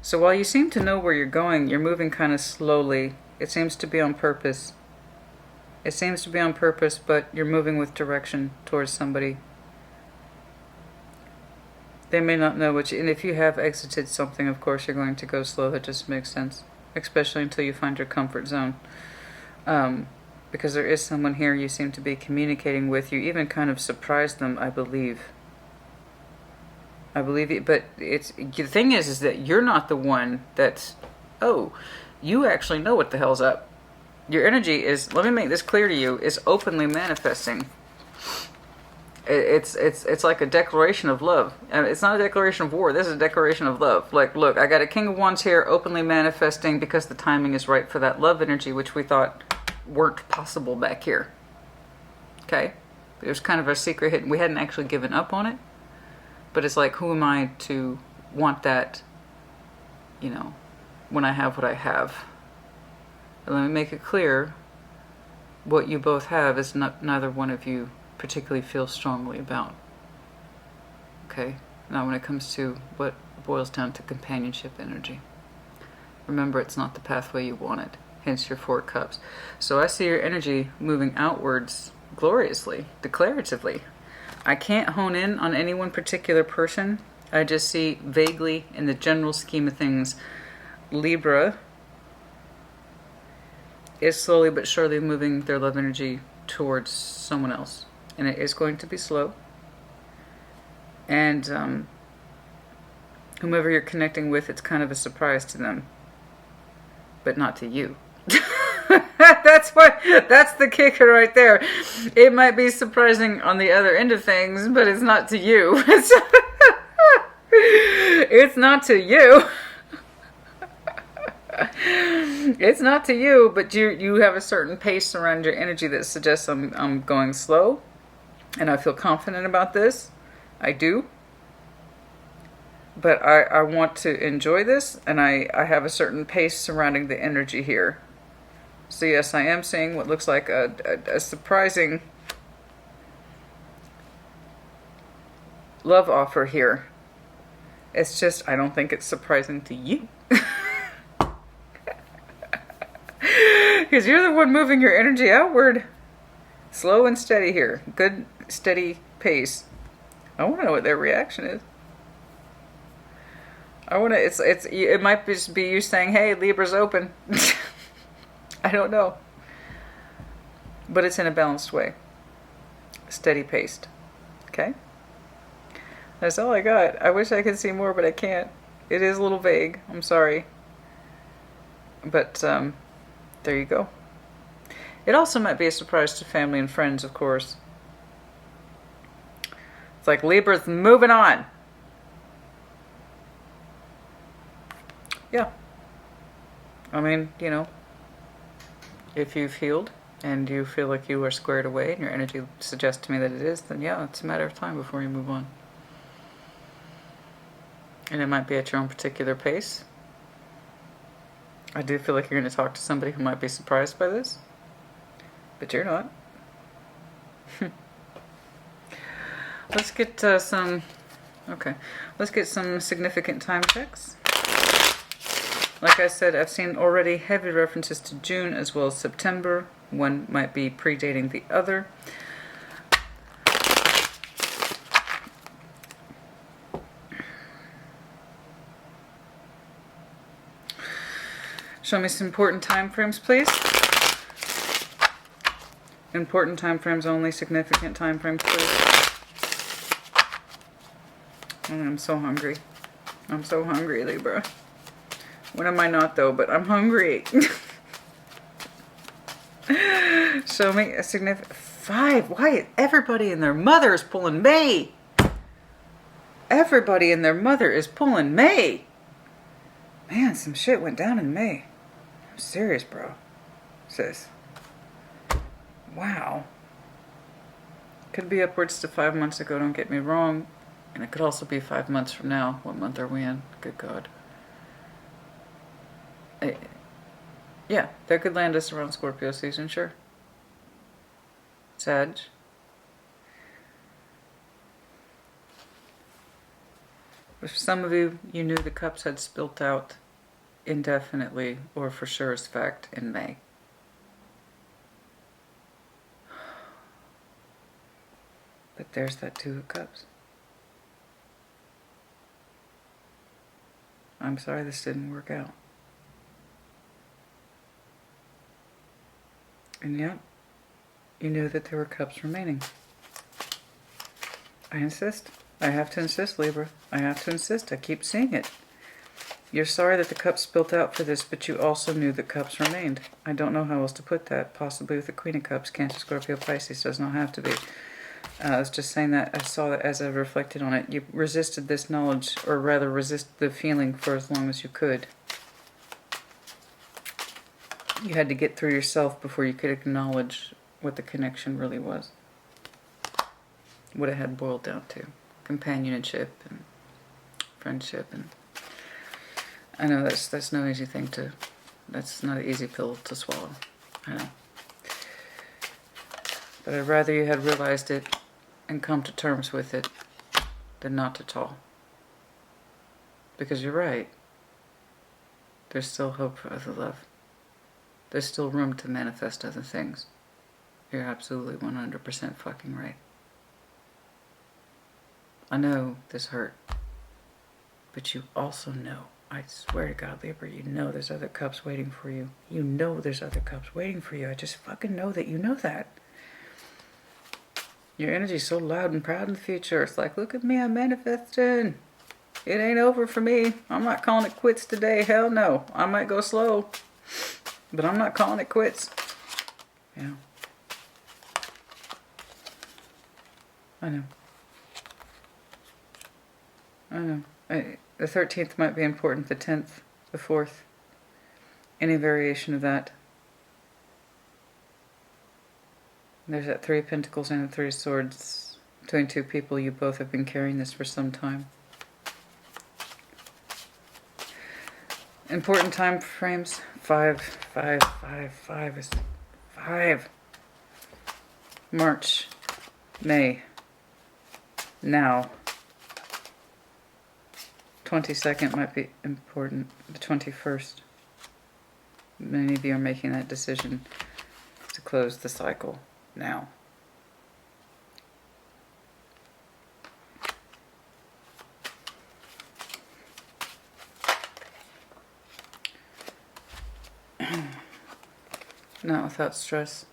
So while you seem to know where you're going, you're moving kind of slowly. It seems to be on purpose. It seems to be on purpose, but you're moving with direction towards somebody. They may not know what you... And if you have exited something, of course, you're going to go slow. That just makes sense. Especially until you find your comfort zone. Because there is someone here you seem to be communicating with. You even kind of surprised them, I believe. I believe it, but it's the thing is that you're not the one that's, oh, you actually know what the hell's up. Your energy is, let me make this clear to you, is openly manifesting. It's like a declaration of love. And it's not a declaration of war. This is a declaration of love. Like, look, I got a King of Wands here, openly manifesting because the timing is right for that love energy, which we thought weren't possible back here. Okay, there's kind of a secret hidden. We hadn't actually given up on it. But it's like, who am I to want that, you know, when I have what I have? And let me make it clear, what you both have is neither one of you particularly feels strongly about. Okay? Now when it comes to what boils down to companionship energy. Remember, it's not the pathway you wanted. Hence your 4 cups. So I see your energy moving outwards gloriously, declaratively. I can't hone in on any one particular person. I just see vaguely in the general scheme of things, Libra is slowly but surely moving their love energy towards someone else. And it is going to be slow. And whomever you're connecting with, it's kind of a surprise to them. But not to you. That's the kicker right there. It might be surprising on the other end of things, but it's not to you. It's not to you. It's not to you, but you have a certain pace around your energy that suggests I'm going slow, and I feel confident about this. I do. But I want to enjoy this, and I have a certain pace surrounding the energy here. So yes, I am seeing what looks like a surprising love offer here. It's just, I don't think it's surprising to you. Because you're the one moving your energy outward. Slow and steady here. Good, steady pace. I want to know what their reaction is. I want to, it might just be you saying, hey, Libra's open. I don't know. But it's in a balanced way. Steady paced. Okay? That's all I got. I wish I could see more, but I can't. It is a little vague. I'm sorry. But, there you go. It also might be a surprise to family and friends, of course. It's like Libra's moving on. Yeah. I mean, you know, if you've healed and you feel like you are squared away and your energy suggests to me that it is, then yeah, it's a matter of time before you move on. And it might be at your own particular pace. I do feel like you're going to talk to somebody who might be surprised by this. But you're not. Let's get some... Okay. Let's get some significant time checks. Like I said, I've seen already heavy references to June as well as September. One might be predating the other. Show me some important time frames, please. Important time frames only, significant time frames, please. I'm so hungry. I'm so hungry, Libra. When am I not, though? But I'm hungry. Show me a significant... 5. Why? Everybody and their mother is pulling May. Everybody and their mother is pulling May. Man, some shit went down in May. I'm serious, bro. Sis. Wow. Could be upwards to 5 months ago, don't get me wrong. And it could also be 5 months from now. What month are we in? Good God. Yeah, that could land us around Scorpio season, sure. Sag. For some of you, you knew the cups had spilt out indefinitely or for sure as fact in May. But there's that Two of Cups. I'm sorry this didn't work out. And yet, you knew that there were cups remaining. I insist. I have to insist, Libra. I have to insist. I keep seeing it. You're sorry that the cups spilt out for this, but you also knew the cups remained. I don't know how else to put that. Possibly with the Queen of Cups, Cancer, Scorpio, Pisces. Does not have to be. I was just saying that. I saw that as I reflected on it. You resisted this knowledge, or rather resisted the feeling for as long as you could. You had to get through yourself before you could acknowledge what the connection really was. What it had boiled down to. Companionship and friendship. And I know that's no easy thing to... That's not an easy pill to swallow. I know. But I'd rather you had realized it and come to terms with it than not at all. Because you're right. There's still hope for other love. There's still room to manifest other things. You're absolutely 100% fucking right. I know this hurt. But you also know, I swear to God, Libra, you know there's other cups waiting for you. You know there's other cups waiting for you. I just fucking know that you know that. Your energy's so loud and proud in the future. It's like, look at me, I'm manifesting. It ain't over for me. I'm not calling it quits today. Hell no. I might go slow. But I'm not calling it quits. Yeah. I know. I know. The 13th might be important. The 10th. The 4th. Any variation of that. There's that 3 of Pentacles and the 3 of Swords. Between two people, you both have been carrying this for some time. Important time frames. 5 is 5. March, May, now. 22nd might be important. The 21st. Many of you are making that decision to close the cycle now. Not without stress.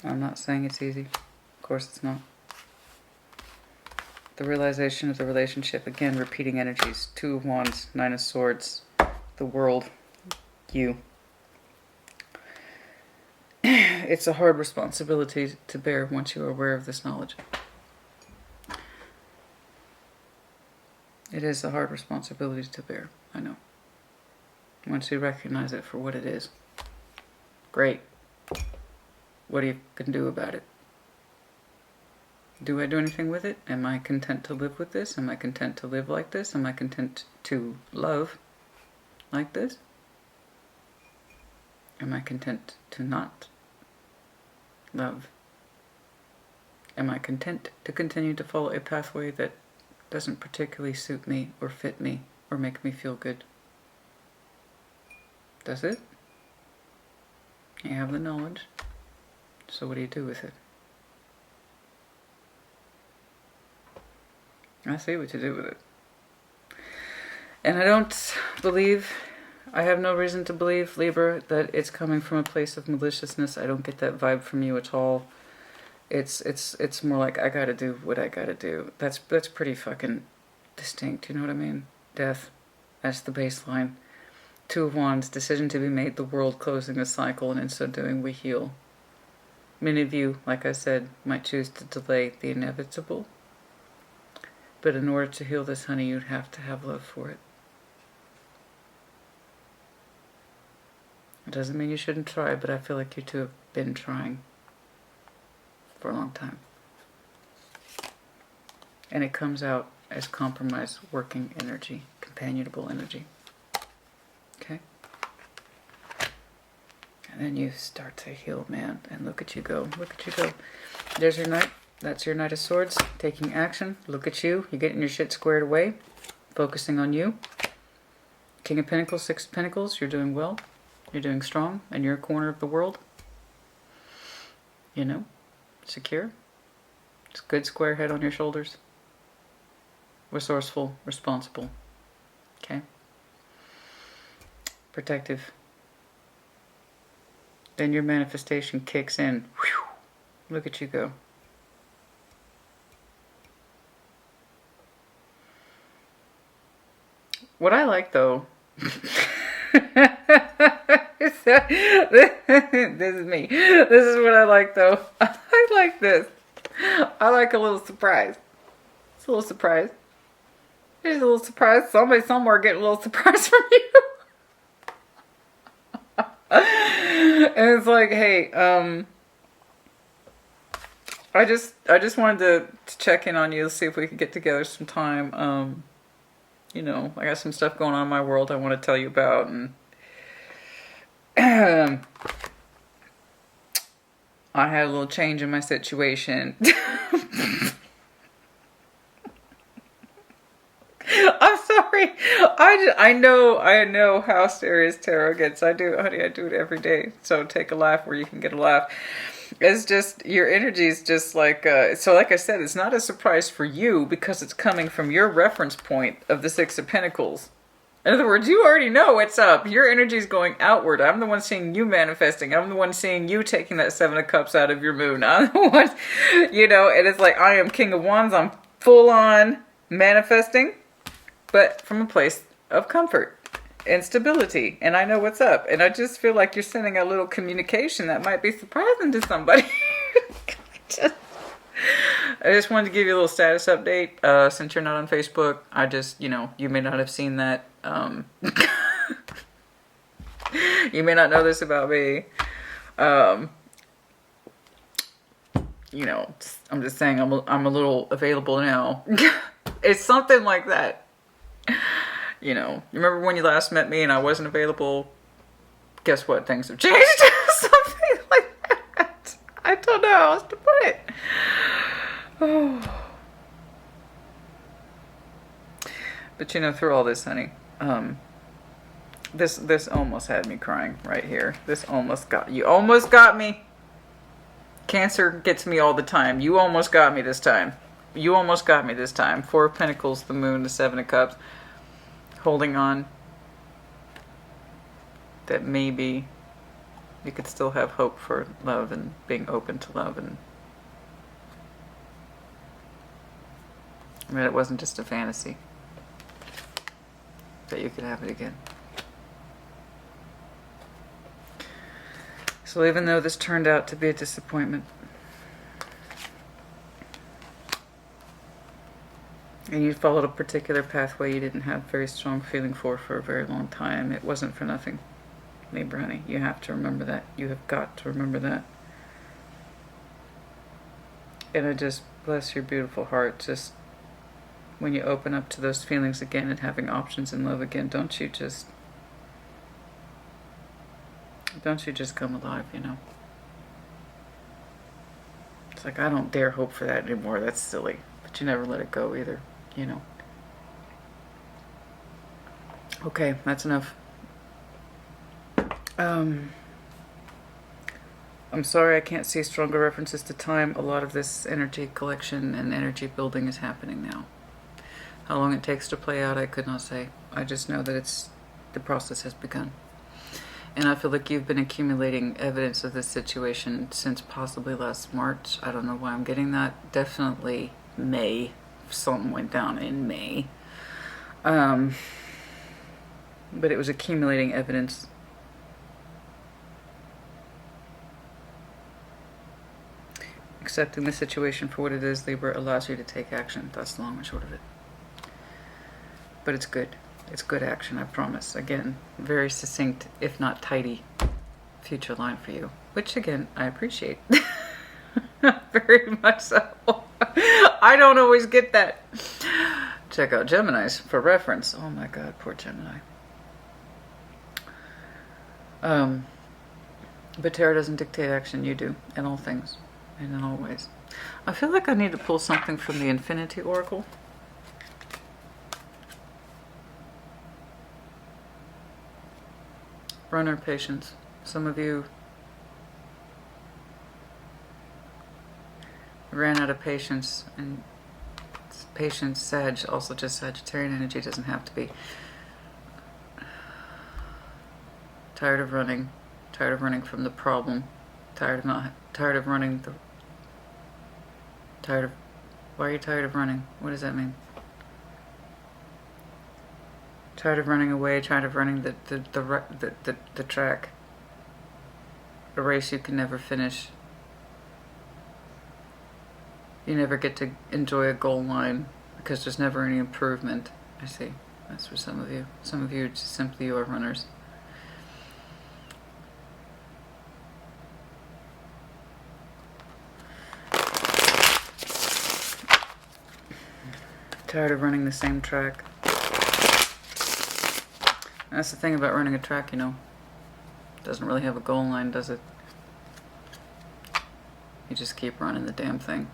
I'm not saying it's easy. Of course it's not. The realization of the relationship, again, repeating energies. 2 of Wands, 9 of Swords, the world, you. It's a hard responsibility to bear once you are aware of this knowledge. It is a hard responsibility to bear, I know. Once you recognize it for what it is. Great. What are you going to do about it? Do I do anything with it? Am I content to live with this? Am I content to live like this? Am I content to love like this? Am I content to not love? Am I content to continue to follow a pathway that doesn't particularly suit me or fit me or make me feel good? Does it? You have the knowledge. So what do you do with it? I see what you do with it. And I don't believe, I have no reason to believe, Libra, that it's coming from a place of maliciousness. I don't get that vibe from you at all. It's more like, I gotta do what I gotta do. That's pretty fucking distinct, you know what I mean? Death. That's the baseline. 2 of Wands, decision to be made, the world closing a cycle, and in so doing we heal. Many of you, like I said, might choose to delay the inevitable. But in order to heal this, honey, you'd have to have love for it. It doesn't mean you shouldn't try, but I feel like you two have been trying for a long time. And it comes out as compromise, working energy, companionable energy. Okay? And then you start to heal, man. And look at you go. Look at you go. There's your Knight. That's your Knight of Swords. Taking action. Look at you. You're getting your shit squared away. Focusing on you. King of Pentacles, 6 of Pentacles. You're doing well. You're doing strong. In your corner of the world. You know. Secure. It's a good square head on your shoulders. Resourceful. Responsible. Okay? Protective. Then your manifestation kicks in. Whew. Look at you go. What I like, though, this is me. This is what I like, though. I like this. I like a little surprise. It's a little surprise. There's a little surprise. Somebody somewhere getting a little surprise from you. And it's like, hey, I just wanted to check in on you, see if we could get together sometime. You know, I got some stuff going on in my world I want to tell you about, and I had a little change in my situation. I'm sorry. I know how serious tarot gets. I do, honey. I do it every day. So take a laugh where you can get a laugh. It's just, your energy is just like, so like I said, it's not a surprise for you because it's coming from your reference point of the 6 of Pentacles. In other words, you already know what's up. Your energy is going outward. I'm the one seeing you manifesting. I'm the one seeing you taking that 7 of Cups out of your moon. I'm the one, you know, and it's like, I am King of Wands. I'm full on manifesting, but from a place of comfort and stability, and I know what's up, and I just feel like you're sending a little communication that might be surprising to somebody. I just wanted to give you a little status update, since you're not on Facebook. I just, you know, you may not have seen that, you may not know this about me, you know, I'm just saying I'm a little available now. It's something like that. You know, you remember when you last met me and I wasn't available? Guess what? Things have changed. Something like that. I don't know how else to put it. Oh. But you know, through all this, honey, this almost had me crying right here. You almost got me. Cancer gets me all the time. You almost got me this time. Four of Pentacles, the Moon, the Seven of Cups. Holding on. That maybe you could still have hope for love and being open to love, and that it wasn't just a fantasy. That you could have it again. So even though this turned out to be a disappointment, and you followed a particular pathway you didn't have very strong feeling for a very long time, it wasn't for nothing, Libra, honey. You have to remember that. You have got to remember that. And I just bless your beautiful heart. Just when you open up to those feelings again and having options in love again, don't you just come alive, you know? It's like, I don't dare hope for that anymore. That's silly. But you never let it go either, you know? Okay, that's enough. I'm sorry I can't see stronger references to time. A lot of this energy collection and energy building is happening now. How long it takes to play out, I could not say. I just know that the process has begun. And I feel like you've been accumulating evidence of this situation since possibly last March. I don't know why I'm getting that. Definitely May. Something went down in May. But it was accumulating evidence. Accepting the situation for what it is, Libra, allows you to take action. That's the long and short of it. But it's good. It's good action, I promise. Again, very succinct, if not tidy, future line for you. Which, again, I appreciate. Very much so. I don't always get that. Check out Gemini's for reference. Oh my God, poor Gemini. But tarot doesn't dictate action. You do, in all things, and in all ways. I feel like I need to pull something from the Infinity Oracle. Runner patience. Some of you ran out of patience, and patience, Sag, also just Sagittarian energy, doesn't have to be. Tired of running from the problem, why are you tired of running? What does that mean? Tired of running away, tired of running the track. A race you can never finish. You never get to enjoy a goal line because there's never any improvement. I see. That's for some of you. Some of you are just simply your runners. Tired of running the same track. That's the thing about running a track, you know. It doesn't really have a goal line, does it? You just keep running the damn thing.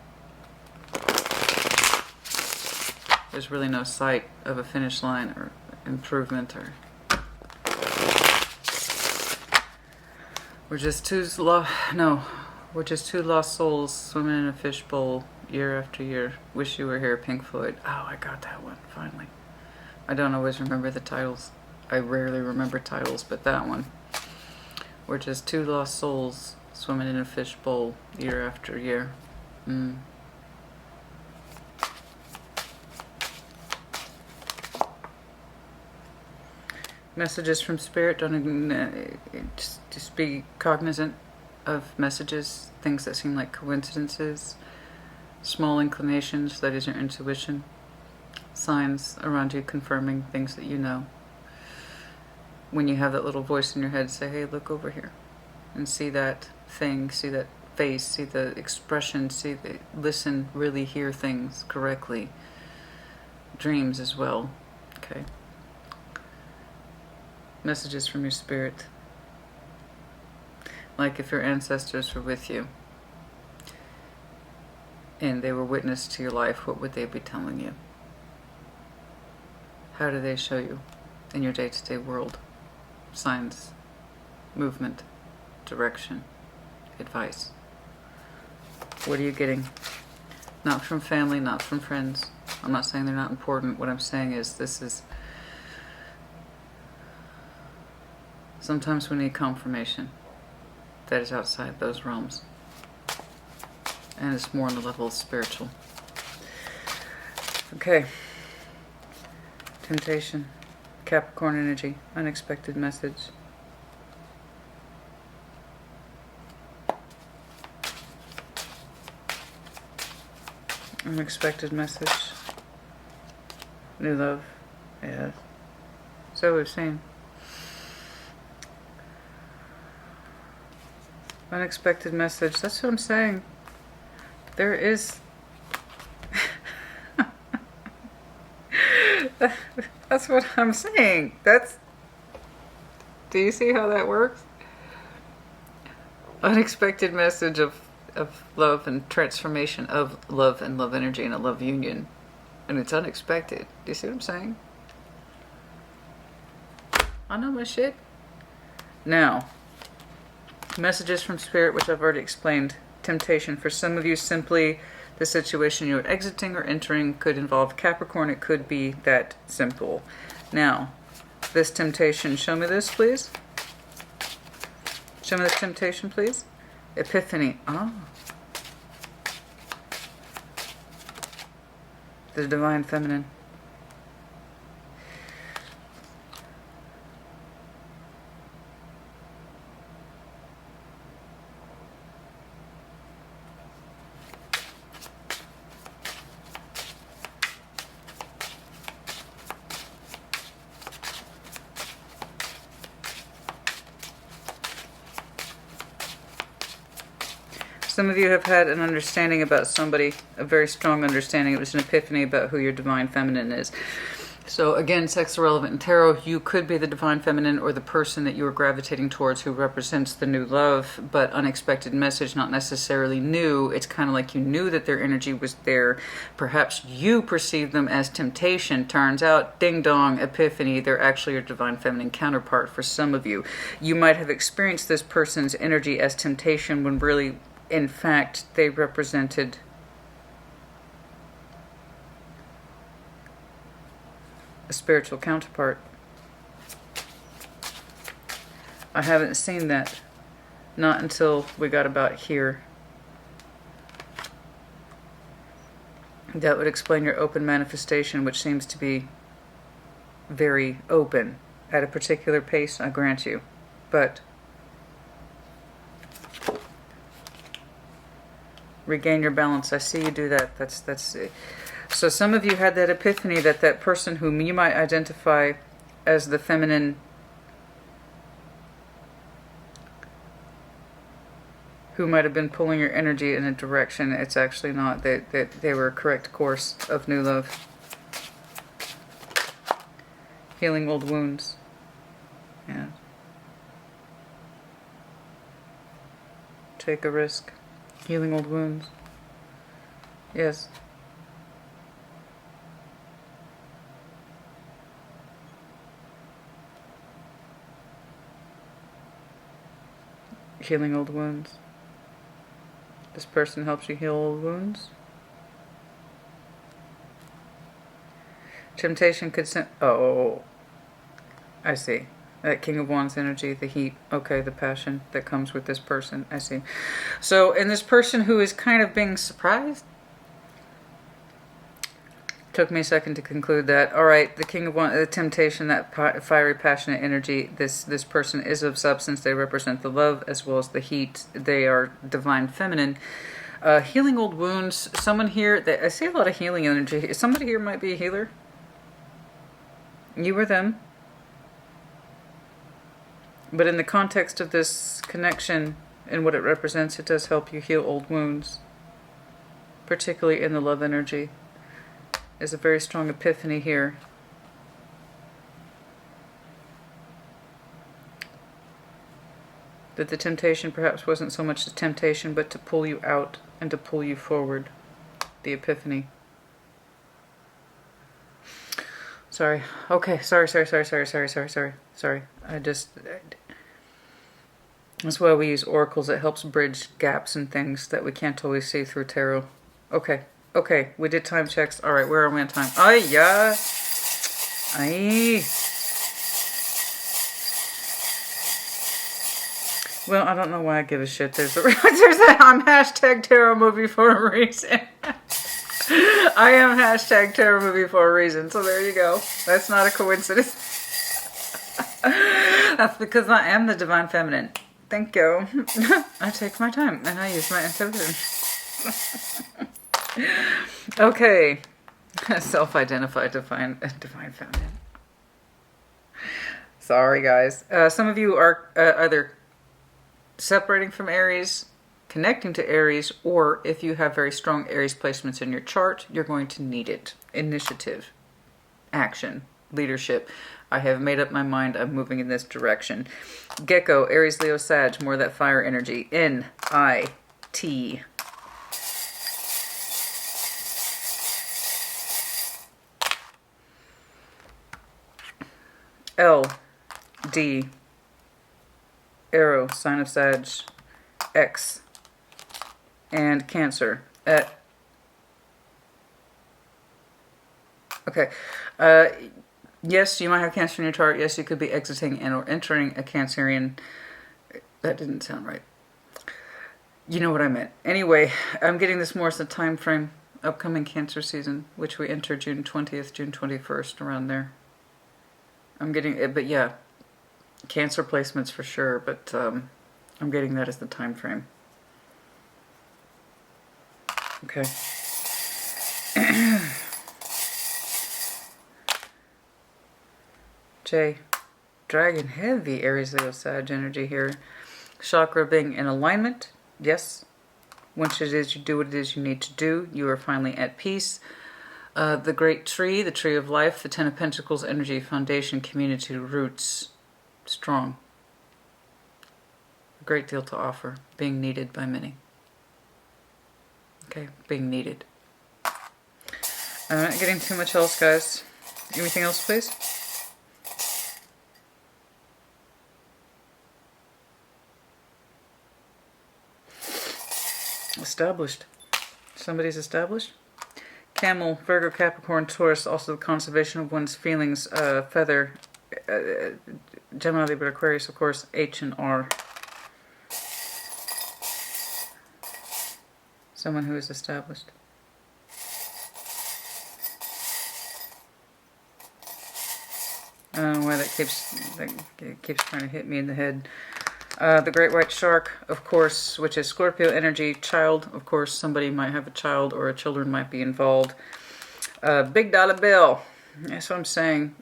There's really no sight of a finish line or improvement, or we're just two lost souls swimming in a fishbowl year after year. Wish You Were Here, Pink Floyd. Oh, I got that one finally. I don't always remember the titles. I rarely remember titles, but that one. We're just two lost souls swimming in a fishbowl year after year. Messages from Spirit. Just be cognizant of messages, things that seem like coincidences, small inclinations, that is your intuition, signs around you confirming things that you know. When you have that little voice in your head, say, hey, look over here and see that thing, see that face, see the expression, listen, really hear things correctly. Dreams as well. Okay. Messages from your spirit. Like if your ancestors were with you and they were witness to your life, what would they be telling you? How do they show you in your day-to-day world? Signs, movement, direction, advice. What are you getting? Not from family, not from friends. I'm not saying they're not important. What I'm saying is this is... Sometimes we need confirmation that is outside those realms. And it's more on the level of spiritual. Okay. Temptation. Capricorn energy. Unexpected message. Unexpected message. New love. Yes. So we've seen. Unexpected message. That's what I'm saying. There is... That's what I'm saying. That's... Do you see how that works? Unexpected message of love and transformation of love and love energy and a love union. And it's unexpected. Do you see what I'm saying? I know my shit. Now, messages from spirit, which I've already explained. Temptation. For some of you, simply the situation you're exiting or entering could involve Capricorn. It could be that simple. Now, this temptation. Show me this, please. Show me this temptation, please. Epiphany. Ah. The divine feminine. Some of you have had an understanding about somebody, a very strong understanding. It was an epiphany about who your divine feminine is. So again, sex irrelevant in tarot, you could be the divine feminine or the person that you are gravitating towards who represents the new love, but unexpected message, not necessarily new. It's kind of like you knew that their energy was there. Perhaps you perceived them as temptation. Turns out, ding dong, epiphany, they're actually your divine feminine counterpart for some of you. You might have experienced this person's energy as temptation when really, in fact, they represented a spiritual counterpart. I haven't seen that. Not until we got about here. That would explain your open manifestation, which seems to be very open at a particular pace, I grant you. But regain your balance. I see you do that. That's so some of you had that epiphany that that person whom you might identify as the feminine, who might have been pulling your energy in a direction, it's actually not. They were a correct course of new love. Healing old wounds. Yeah. Take a risk. Healing old wounds. Yes. Healing old wounds. This person helps you heal old wounds. Temptation could send... Oh, I see. That King of Wands energy, the heat, okay, the passion that comes with this person, I see. So, and this person who is kind of being surprised, took me a second to conclude that. All right, the King of Wands, the temptation, that fiery, passionate energy, this person is of substance. They represent the love as well as the heat. They are divine feminine. Healing old wounds, someone here, I see a lot of healing energy. Somebody here might be a healer. You or them. But in the context of this connection and what it represents, it does help you heal old wounds. Particularly in the love energy. There's a very strong epiphany here. That the temptation perhaps wasn't so much the temptation, but to pull you out and to pull you forward. The epiphany. Sorry. Okay, sorry. That's why we use oracles. It helps bridge gaps and things that we can't always see through tarot. Okay, we did time checks. All right, where are we on time? Yeah. Well, I don't know why I give a shit. I'm hashtag tarot movie for a reason. I am hashtag tarot movie for a reason. So there you go. That's not a coincidence. That's because I am the divine feminine. Thank you. I take my time and I use my intuition. Okay. Self-identified divine feminine. Sorry, guys. Some of you are either separating from Aries, connecting to Aries, or if you have very strong Aries placements in your chart, you're going to need it. Initiative, action, leadership. I have made up my mind. I'm moving in this direction. Gecko, Aries, Leo, Sag, more of that fire energy. N-I-T. L-D. Arrow, sign of Sag. X. And Cancer. Okay. Yes, you might have Cancer in your chart. Yes, you could be exiting and or entering a Cancerian. That didn't sound right. You know what I meant. Anyway, I'm getting this more as a time frame. Upcoming Cancer season, which we enter June 20th, June 21st, around there. I'm getting it, but yeah, Cancer placements for sure, but I'm getting that as the time frame. Okay. J. Dragon, heavy Aries, Leo, Sag energy here. Chakra being in alignment. Yes. Once it is you do what it is you need to do, you are finally at peace. The great tree, the tree of life, the Ten of Pentacles energy, foundation, community, roots. Strong. A great deal to offer. Being needed by many. Okay, being needed. I'm not getting too much else, guys. Anything else, please? Established. Somebody's established. Camel, Virgo, Capricorn, Taurus, also the conservation of one's feelings, feather, Gemini, Libra, Aquarius, of course, H and R. Someone who is established. I don't know why that keeps trying to hit me in the head. The great white shark, of course, which is Scorpio energy. Child, of course, somebody might have a child or children might be involved. Big dollar bill. That's what I'm saying.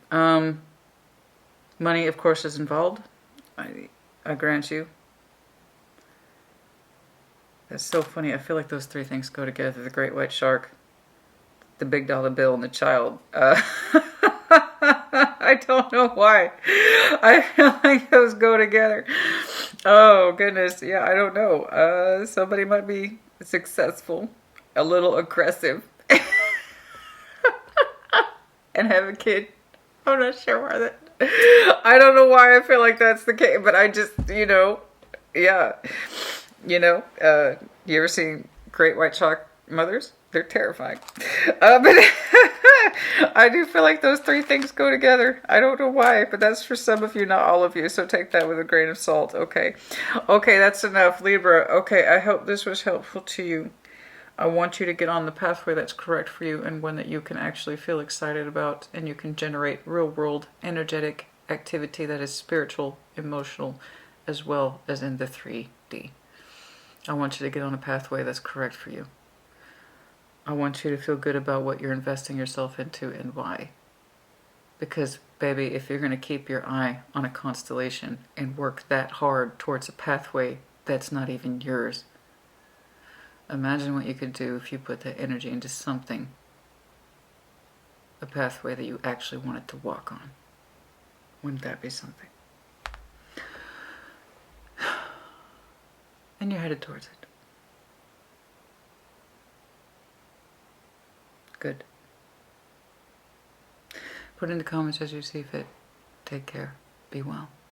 Money, of course, is involved. I grant you. That's so funny. I feel like those three things go together. The great white shark, the big dollar bill, and the child. I don't know why. I feel like those go together. Oh, goodness. Yeah, I don't know. Somebody might be successful, a little aggressive, and have a kid. I'm not sure why that... I don't know why I feel like that's the case, but I just, yeah. You ever seen great white shark mothers? They're terrifying. But I do feel like those three things go together. I don't know why, but that's for some of you, not all of you. So take that with a grain of salt. Okay. Okay, that's enough. Libra. Okay, I hope this was helpful to you. I want you to get on the pathway that's correct for you and one that you can actually feel excited about and you can generate real world energetic activity that is spiritual, emotional, as well as in the 3D. I want you to get on a pathway that's correct for you. I want you to feel good about what you're investing yourself into and why. Because, baby, if you're going to keep your eye on a constellation and work that hard towards a pathway that's not even yours, imagine what you could do if you put that energy into something, a pathway that you actually wanted to walk on. Wouldn't that be something? And you're headed towards it. Good. Put in the comments as you see fit. Take care. Be well.